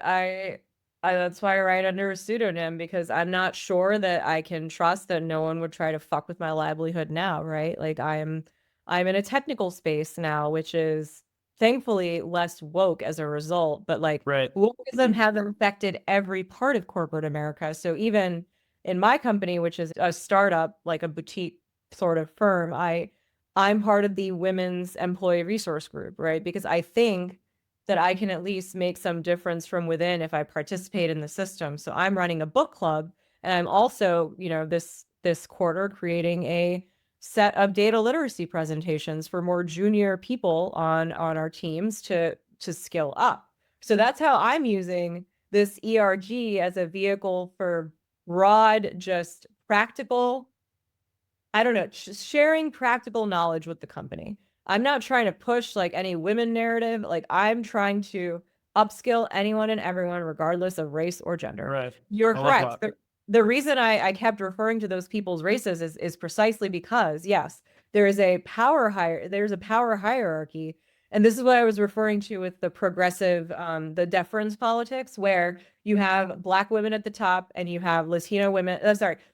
That's why I write under a pseudonym, because I'm not sure that I can trust that no one would try to fuck with my livelihood now, right? Like I'm in a technical space now, which is thankfully less woke as a result, but like wokeism hasn't affected every part of corporate America. So even in my company, which is a startup, like a boutique sort of firm, I'm part of the women's employee resource group, right? Because I think that I can at least make some difference from within if I participate in the system. So I'm running a book club, and I'm also, this quarter creating a set of data literacy presentations for more junior people on our teams to skill up. So that's how I'm using this ERG as a vehicle for broad, just practical, I don't know, sharing practical knowledge with the company. I'm not trying to push like any women narrative. Like I'm trying to upskill anyone and everyone, regardless of race or gender. Right. You're correct. The reason I kept referring to those people's races is precisely because, yes, there's a power hierarchy. And this is what I was referring to with the progressive, the deference politics, where you have Black women at the top and you have Latino women,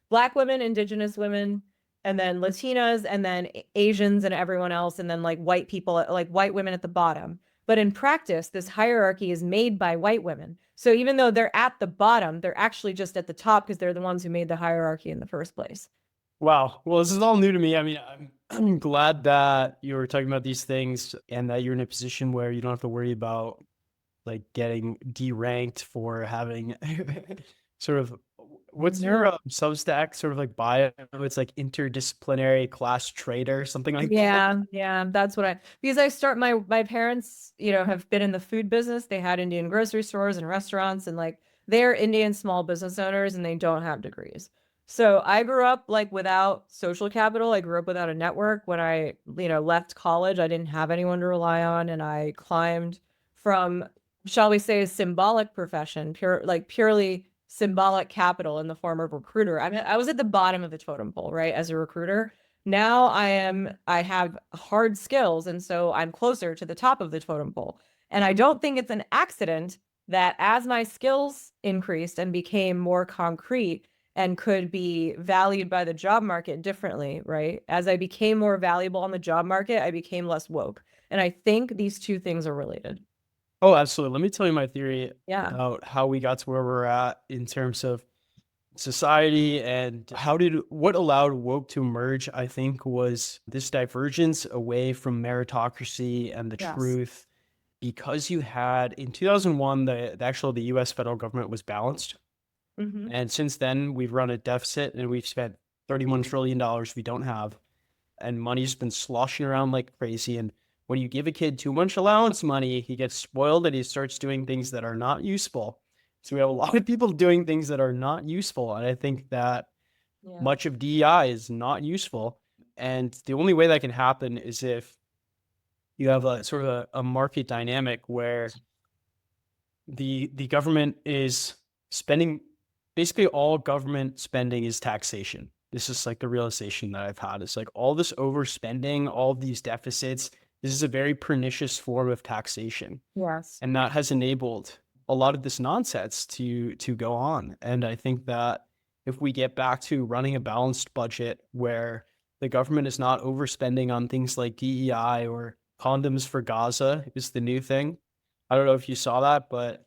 Black women, Indigenous women, and then Latinas, and then Asians and everyone else, and then like white people, like white women at the bottom. But in practice, this hierarchy is made by white women. So even though they're at the bottom, they're actually just at the top because they're the ones who made the hierarchy in the first place. Wow. Well, this is all new to me. I mean, I'm glad that you were talking about these things and that you're in a position where you don't have to worry about like getting deranked for having sort of what's your Substack sort of like bio? It's like interdisciplinary class trader, something like that. Yeah, that's what because my parents, have been in the food business. They had Indian grocery stores and restaurants, and like they're Indian small business owners and they don't have degrees. So I grew up like without social capital. I grew up without a network. When I, left college, I didn't have anyone to rely on, and I climbed from, shall we say, a symbolic profession, purely symbolic capital in the form of recruiter. I was at the bottom of the totem pole, right, as a recruiter. Now I have hard skills, and so I'm closer to the top of the totem pole. And I don't think it's an accident that as my skills increased and became more concrete and could be valued by the job market differently, right? As I became more valuable on the job market, I became less woke. And I think these two things are related. Oh, absolutely. Let me tell you my theory about how we got to where we're at in terms of society and what allowed woke to emerge, I think, was this divergence away from meritocracy and the truth. Because you had in 2001, the US federal government was balanced. Mm-hmm. And since then, we've run a deficit and we've spent $31 trillion we don't have. And money's been sloshing around like crazy. And when you give a kid too much allowance money, he gets spoiled and he starts doing things that are not useful. So we have a lot of people doing things that are not useful. And I think that much of DEI is not useful. And the only way that can happen is if you have a sort of a market dynamic where the government is spending, basically all government spending is taxation. This is like the realization that I've had. It's like all this overspending, all of these deficits, this is a very pernicious form of taxation. Yes. And that has enabled a lot of this nonsense to go on. And I think that if we get back to running a balanced budget where the government is not overspending on things like DEI or condoms for Gaza is the new thing. I don't know if you saw that, but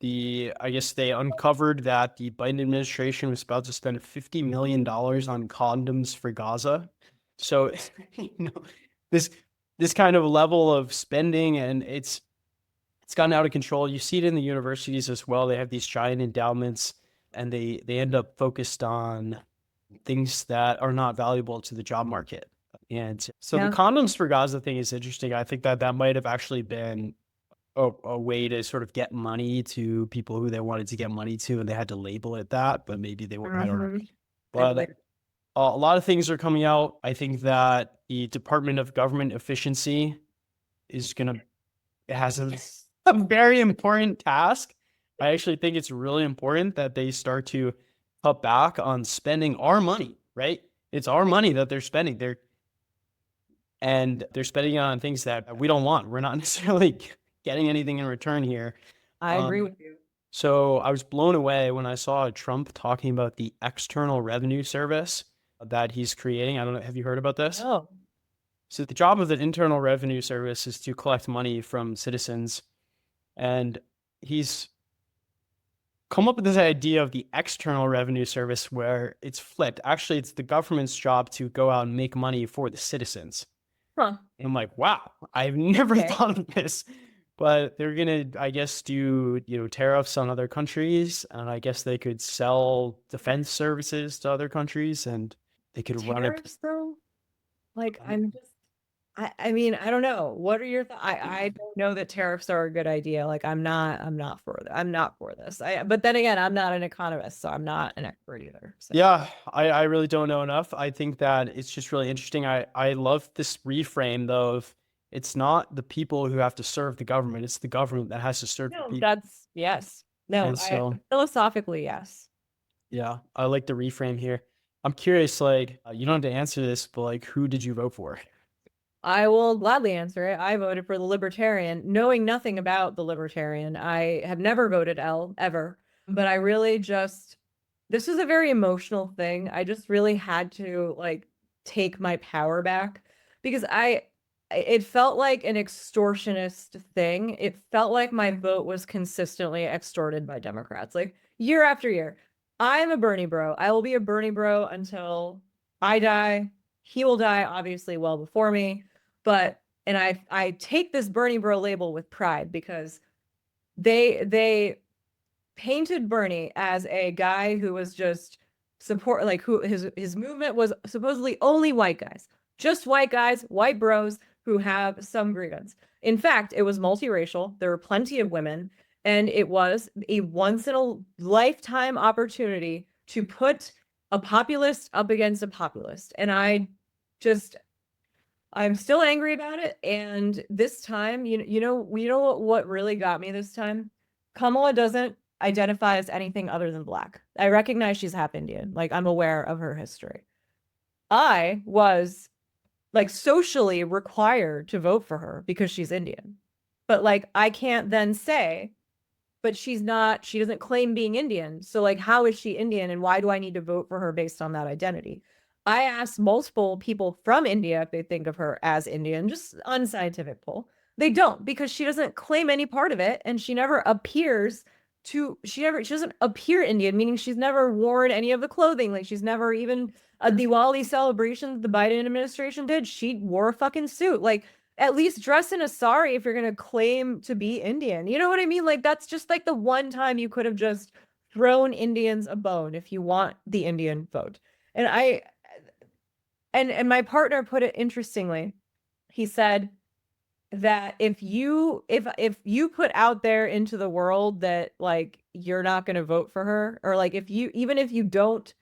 I guess they uncovered that the Biden administration was about to spend $50 million on condoms for Gaza. So, this kind of level of spending, and it's gotten out of control. You see it in the universities as well. They have these giant endowments, and they end up focused on things that are not valuable to the job market. And so the Yeah. condoms for Gaza thing is interesting. I think that that might have actually been a way to sort of get money to people who they wanted to get money to, and they had to label it that, but maybe they were, I don't know. Mhm. But a lot of things are coming out. I think that the Department of Government Efficiency is going to, it has a very important task. I actually think it's really important that they start to cut back on spending our money, right? It's our money that they're spending. They're spending it on things that we don't want. We're not necessarily getting anything in return here. I agree with you. So I was blown away when I saw Trump talking about the external revenue service that he's creating. I don't know. Have you heard about this? Oh, So the job of the internal revenue service is to collect money from citizens. And he's come up with this idea of the external revenue service where it's flipped. Actually, it's the government's job to go out and make money for the citizens. huh. And I'm like, wow, I've never Okay. thought of this. But they're gonna, I guess, do tariffs on other countries, and I guess they could sell defense services to other countries, and they could run it. Tariffs, though? Like, I'm just, I mean, I don't know. What are your thoughts? I don't know that tariffs are a good idea. Like, I'm not for this. But then again, I'm not an economist, so I'm not an expert either. So. Yeah, I really don't know enough. I think that it's just really interesting. I love this reframe though of it's not the people who have to serve the government, it's the government that has to serve the No, people. that's yes. No, And so philosophically, yes. yeah, I like the reframe here. I'm curious, like, you don't have to answer this, but like, who did you vote for? I will gladly answer it. I voted for the Libertarian, knowing nothing about the Libertarian. I have never voted L ever, but I really just, this was a very emotional thing. I just really had to like take my power back because it felt like an extortionist thing. It felt like my vote was consistently extorted by Democrats, like year after year. I'm a Bernie bro. I will be a Bernie bro until I die. He will die, obviously, well before me. But and I take this Bernie bro label with pride because they painted Bernie as a guy who was just support, like who his movement was supposedly only white guys, just white guys, white bros who have some grievance. In fact, it was multiracial. There were plenty of women, and it was a once in a lifetime opportunity to put a populist up against a populist. And I'm still angry about it. And this time, you know what really got me this time? Kamala doesn't identify as anything other than Black. I recognize she's half Indian. Like, I'm aware of her history. I was like socially required to vote for her because she's Indian. But like, I can't then say, but she doesn't claim being Indian. So like, how is she Indian and why do I need to vote for her based on that identity? I asked multiple people from India if they think of her as Indian, just unscientific poll. They don't because she doesn't claim any part of it and she doesn't appear Indian, meaning she's never worn any of the clothing. Like she's never even a Diwali celebration the Biden administration did. She wore a fucking suit. Like at least dress in a sari if you're going to claim to be Indian. You know what I mean? Like that's just like the one time you could have just thrown Indians a bone if you want the Indian vote. And my partner put it interestingly. He said that if you put out there into the world that like you're not going to vote for her, or like even if you don't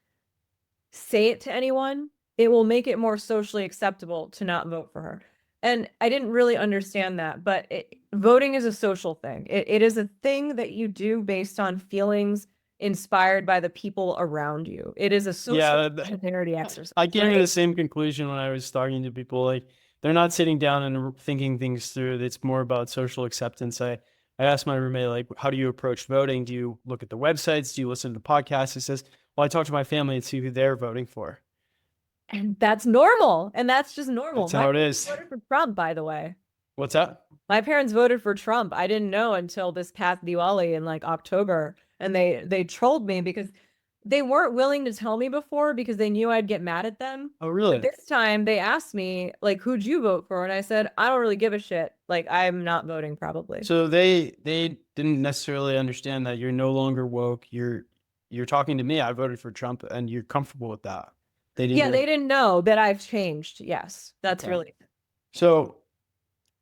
say it to anyone, it will make it more socially acceptable to not vote for her. And I didn't really understand that, but voting is a social thing. It is a thing that you do based on feelings inspired by the people around you. It is a social solidarity exercise. I came to the same conclusion when I was talking to people. Like they're not sitting down and thinking things through. It's more about social acceptance. I asked my roommate, like, how do you approach voting? Do you look at the websites? Do you listen to podcasts? He says, well, I talk to my family and see who they're voting for. And that's normal. And that's just normal. That's how it is. Voted for Trump, by the way. What's that? My parents voted for Trump. I didn't know until this past Diwali in like October. And they trolled me because they weren't willing to tell me before because they knew I'd get mad at them. Oh, really? But this time they asked me, like, who'd you vote for? And I said, I don't really give a shit. Like, I'm not voting probably. So they didn't necessarily understand that you're no longer woke. You're talking to me. I voted for Trump and you're comfortable with that. They didn't Yeah, know? they didn't know that I've changed. Yes, that's Okay. really. So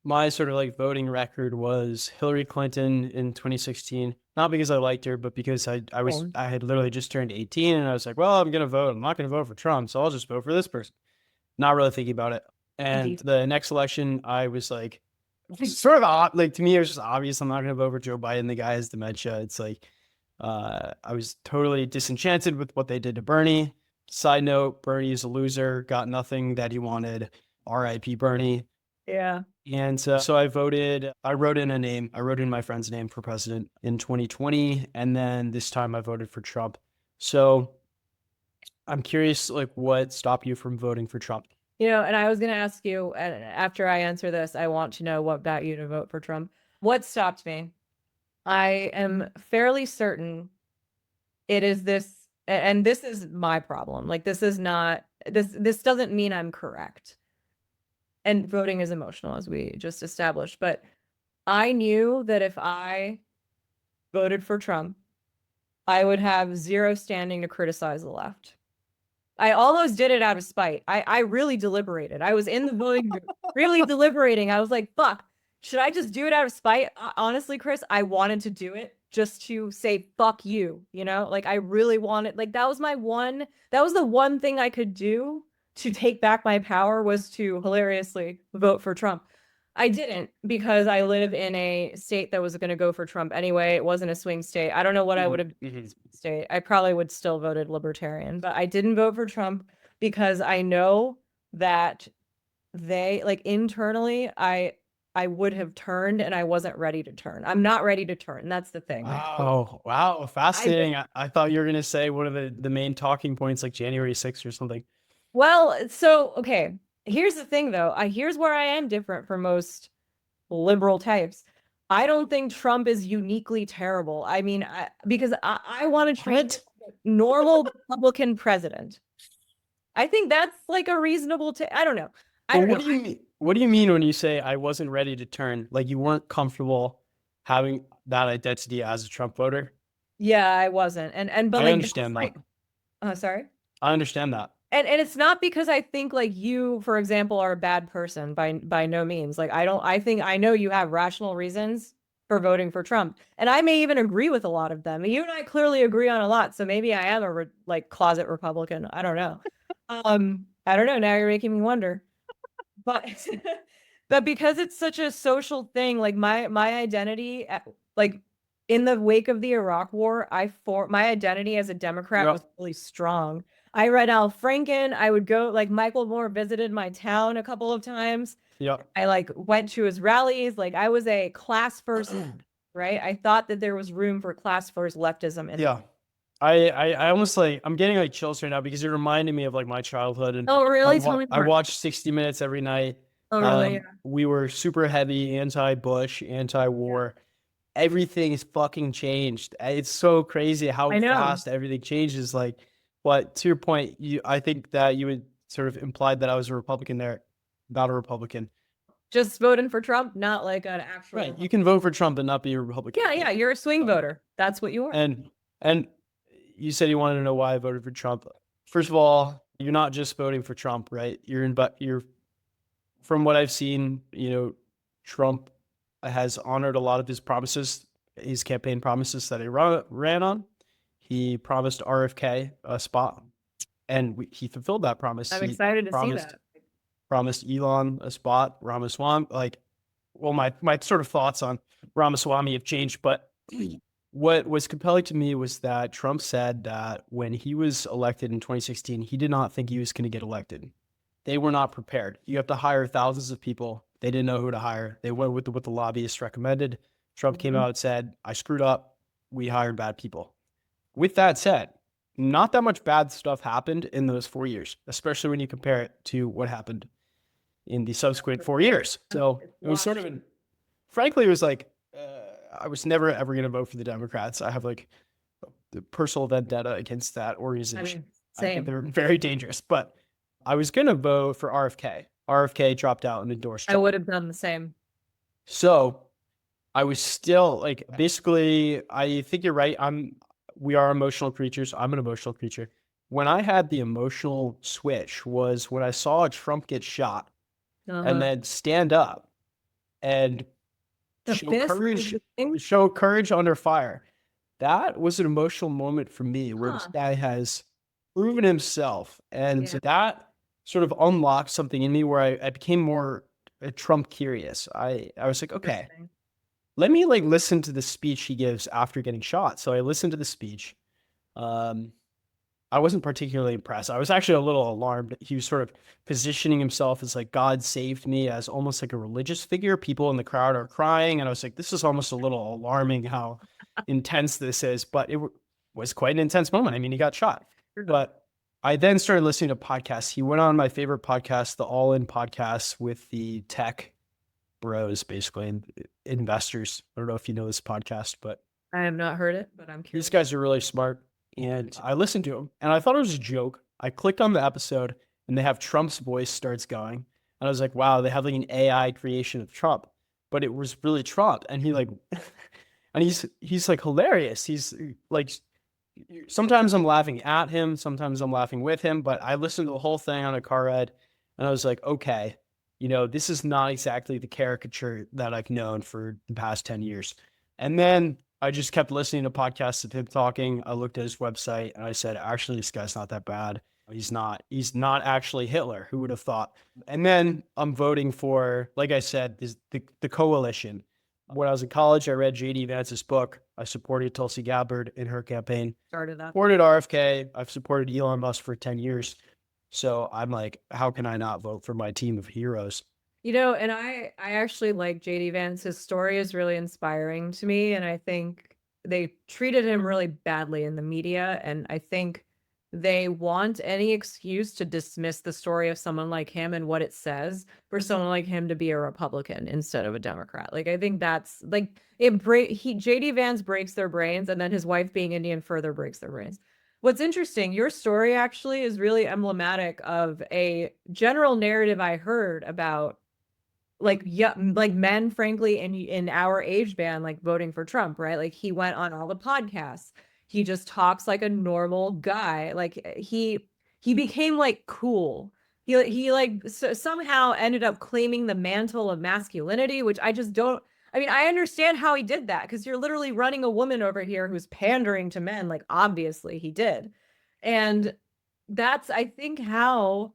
my sort of like voting record was Hillary Clinton in 2016, not because I liked her, but because I had literally just turned 18 and I was like, well, I'm going to vote. I'm not going to vote for Trump. So I'll just vote for this person. Not really thinking about it. And the next election, I was like, sort of like, to me, it was just obvious. I'm not going to vote for Joe Biden. The guy has dementia. It's like, I was totally disenchanted with what they did to Bernie. Side note, Bernie is a loser, got nothing that he wanted. R.I.P. Bernie. Yeah. And so I voted, I wrote in my friend's name for president in 2020. And then this time I voted for Trump. So I'm curious, like, what stopped you from voting for Trump? And I was going to ask you, after I answer this, I want to know what got you to vote for Trump. What stopped me? I am fairly certain it is this, and this is my problem. Like, this is not, this doesn't mean I'm correct. And voting is emotional, as we just established. But I knew that if I voted for Trump, I would have zero standing to criticize the left. I almost did it out of spite. I really deliberated. I was in the voting group, really deliberating. I was like, fuck, should I just do it out of spite? Honestly, Chris, I wanted to do it just to say, fuck you, like I really wanted, like that was the one thing I could do to take back my power, was to hilariously vote for Trump. I didn't, because I live in a state that was going to go for Trump anyway. It wasn't a swing state. I don't know what I would have state. I probably would still voted libertarian, but I didn't vote for Trump because I know that they, like, internally, I would have turned, and I wasn't ready to turn. I'm not ready to turn. That's the thing. Wow. Fascinating. I thought you were going to say one of the main talking points, like January 6th or something. Well, so, okay. Here's the thing, though. Here's where I am different from most liberal types. I don't think Trump is uniquely terrible. I mean, because I want to treat normal Republican president. I think that's like a reasonable I don't know. What do you mean? What do you mean when you say I wasn't ready to turn? Like, you weren't comfortable having that identity as a Trump voter? Yeah, I wasn't. But I like, understand that. Sorry. I understand that. And it's not because I think, like, you, for example, are a bad person, by no means. Like, I know you have rational reasons for voting for Trump. And I may even agree with a lot of them. You and I clearly agree on a lot. So maybe I am a closet Republican. I don't know. I don't know. Now you're making me wonder. But but because it's such a social thing, like my identity, like in the wake of the Iraq War, my identity as a Democrat was really strong. I read Al Franken. I would go, like, Michael Moore visited my town a couple of times. Yep. I like went to his rallies. Like, I was a class first, right? I thought that there was room for class first leftism. Yeah. I almost, like, I'm getting like chills right now because it reminded me of like my childhood. And oh, really? Tell me I more. watched 60 Minutes every night. Oh, really? Yeah. We were super heavy anti-Bush, anti-war. Everything is fucking changed. It's so crazy how fast everything changes. Like, but to your point, I think that you would sort of implied that I was a Republican there, not a Republican. Just voting for Trump, not like an actual. Right. You can vote for Trump and not be a Republican. Yeah, you're a swing voter. That's what you are. And you said you wanted to know why I voted for Trump. First of all, you're not just voting for Trump, right? You're from what I've seen, Trump has honored a lot of his promises, his campaign promises that he ran on. He promised RFK a spot, and he fulfilled that promise. I'm excited to see that. Promised Elon a spot. Ramaswamy, my sort of thoughts on Ramaswamy have changed, but what was compelling to me was that Trump said that when he was elected in 2016, he did not think he was going to get elected. They were not prepared. You have to hire thousands of people. They didn't know who to hire. They went with what the lobbyists recommended. Trump came out and said, I screwed up. We hired bad people. With that said, not that much bad stuff happened in those 4 years, especially when you compare it to what happened in the subsequent 4 years. So it was sort of frankly, it was like, I was never ever going to vote for the Democrats. I have like the personal vendetta against that organization. I think they're very dangerous, but I was going to vote for RFK. RFK dropped out and endorsed Trump. I would have done the same. So I was still like, basically, I think you're right. We are emotional creatures. I'm an emotional creature. when I had the emotional switch was when I saw Trump get shot and then stand up and The show fist is courage, the thing? show courage under fire. That was an emotional moment for me where this Huh. guy has proven himself. And Yeah. that sort of unlocked something in me where I became more Trump curious. I was like, okay, Interesting. let me like listen to the speech he gives after getting shot. So I listened to the speech. Um, I wasn't particularly impressed. I was actually a little alarmed. He was sort of positioning himself as like God saved me, as almost like a religious figure. People in the crowd are crying, and I was like, this is almost a little alarming how intense this is. But it was quite an intense moment. I mean, he got shot. But I then started listening to podcasts. He went on my favorite podcast, the All In podcast with the tech bros, basically, and investors. I don't know if you know this podcast, but I have not heard it, but I'm curious. these guys are really smart. And I listened to him and I thought it was a joke. I clicked on the episode and they have Trump's voice starts going. And I was like, wow, they have like an AI creation of Trump, but it was really Trump. And he like, and he's like hilarious. He's like, sometimes I'm laughing at him, sometimes I'm laughing with him, but I listened to the whole thing on a car ride and I was like, okay, this is not exactly the caricature that I've known for the past 10 years. And then I just kept listening to podcasts of him talking. I looked at his website and I said, actually, this guy's not that bad. He's not actually Hitler. Who would have thought? And then I'm voting for, like I said, the coalition. When I was in college, I read JD Vance's book. I supported Tulsi Gabbard in her campaign. Started that. Supported RFK. I've supported Elon Musk for 10 years. So I'm like, how can I not vote for my team of heroes? And I actually like JD Vance. His story is really inspiring to me, and I think they treated him really badly in the media, and I think they want any excuse to dismiss the story of someone like him and what it says for someone like him to be a Republican instead of a Democrat. Like I think that's like JD Vance breaks their brains, and then his wife being Indian further breaks their brains. What's interesting, your story actually is really emblematic of a general narrative I heard about like men frankly in our age band like voting for Trump, right? Like he went on all the podcasts, he just talks like a normal guy, like he became like cool. He like somehow ended up claiming the mantle of masculinity, which I just don't. I mean, I understand how he did that because you're literally running a woman over here who's pandering to men, like obviously he did. And that's, I think, how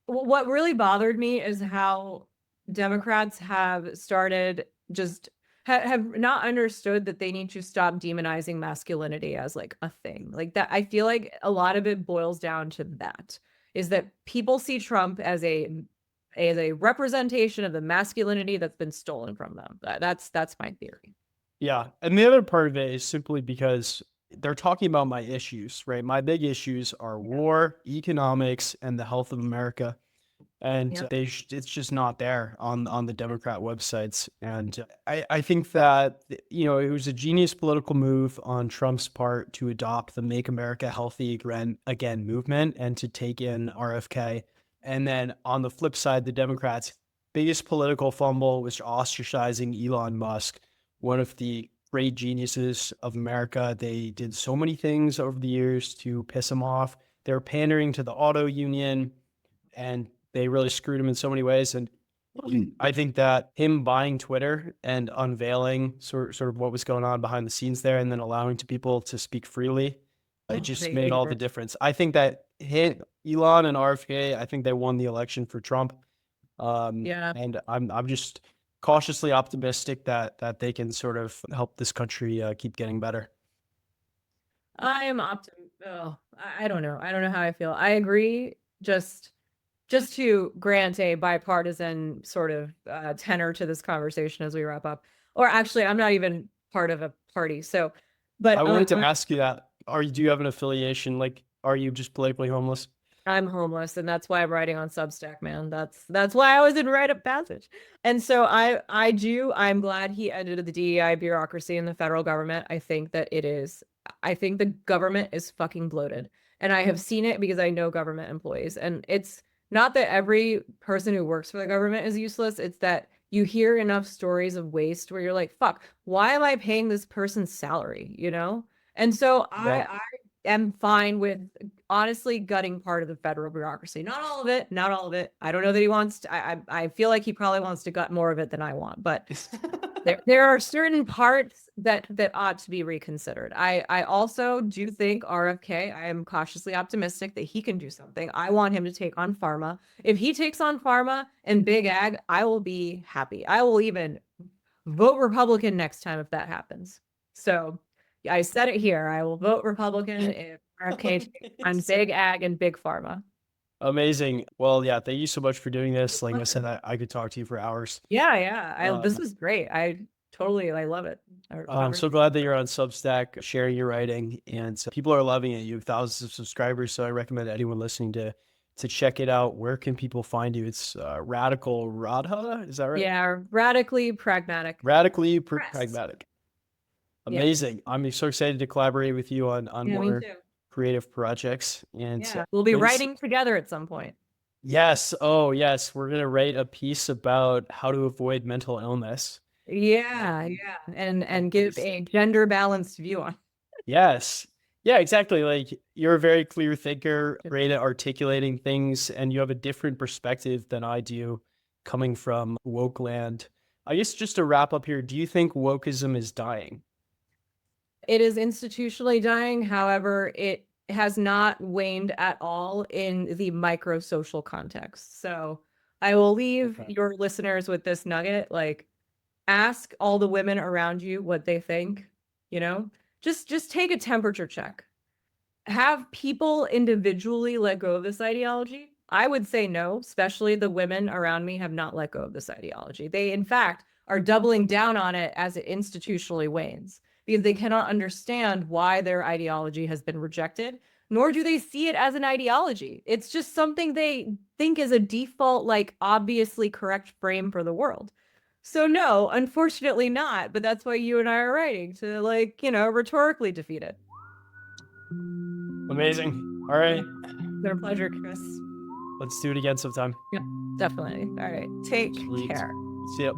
what really bothered me is how Democrats have started just have not understood that they need to stop demonizing masculinity as like a thing. Like that, I feel like a lot of it boils down to that, is that people see Trump as a representation of the masculinity that's been stolen from them. That's my theory. Yeah. And the other part of it is simply because they're talking about my issues, right? My big issues are war, economics, and the health of America. And Yep. it's just not there on the Democrat websites. And I think that, it was a genius political move on Trump's part to adopt the Make America Healthy Again movement and to take in RFK. And then on the flip side, the Democrats' biggest political fumble was ostracizing Elon Musk, one of the great geniuses of America. They did so many things over the years to piss him off. They were pandering to the auto union, and they really screwed him in so many ways. And I think that him buying Twitter and unveiling sort of what was going on behind the scenes there, and then allowing people to speak freely, it just made all the difference. I think that Elon and RFK, I think they won the election for Trump. Yeah. And I'm just cautiously optimistic that they can sort of help this country keep getting better. I am I don't know. I don't know how I feel. I agree. Just to grant a bipartisan sort of tenor to this conversation as we wrap up. Or actually, I'm not even part of a party. So, but I wanted to ask you that. Do you have an affiliation? Like, are you just politically homeless? I'm homeless, and that's why I'm writing on Substack, man. That's why I was in Rite of Passage. And so I'm glad he ended the DEI bureaucracy in the federal government. I think the government is fucking bloated. And I have seen it because I know government employees. And it's not that every person who works for the government is useless. It's that you hear enough stories of waste where you're like, fuck, why am I paying this person's salary? And so Yeah. I am fine with honestly gutting part of the federal bureaucracy. Not all of it, not all of it. I don't know that he wants to, I feel like he probably wants to gut more of it than I want, but there are certain parts that ought to be reconsidered. I also do think RFK, I am cautiously optimistic that he can do something. I want him to take on pharma. If he takes on pharma and big ag, I will be happy. I will even vote Republican next time if that happens. So I said it here. I will vote Republican if RFK takes on big ag and big pharma. Amazing. Well, yeah, thank you so much for doing this. Like I said, I could talk to you for hours. Yeah. This was great. I love it. I'm so glad that you're on Substack sharing your writing, and people are loving it. You have thousands of subscribers, so I recommend anyone listening to check it out. Where can people find you? It's Radical Radha, is that right? Yeah, radically pragmatic. Radically pragmatic. Amazing. Yeah. I'm so excited to collaborate with you on more creative projects. And we'll be writing together at some point. Yes. Oh, yes. We're going to write a piece about how to avoid mental illness. Yeah. And give a gender balanced view on. Yes. Yeah, exactly. Like, you're a very clear thinker, great at articulating things, and you have a different perspective than I do coming from woke land. I guess just to wrap up here, do you think wokeism is dying? It is institutionally dying. However, it has not waned at all in the micro social context. So I will leave your listeners with this nugget. Like, ask all the women around you what they think, just take a temperature check. Have people individually let go of this ideology? I would say no, especially the women around me have not let go of this ideology. They, in fact, are doubling down on it as it institutionally wanes, because they cannot understand why their ideology has been rejected, nor do they see it as an ideology. It's just something they think is a default, like, obviously correct frame for the world. So no, unfortunately not, but that's why you and I are writing, to, like, rhetorically defeat it. Amazing. All right. It's been a pleasure, Chris. Let's do it again sometime. Yeah, definitely. All right. Take care. See ya.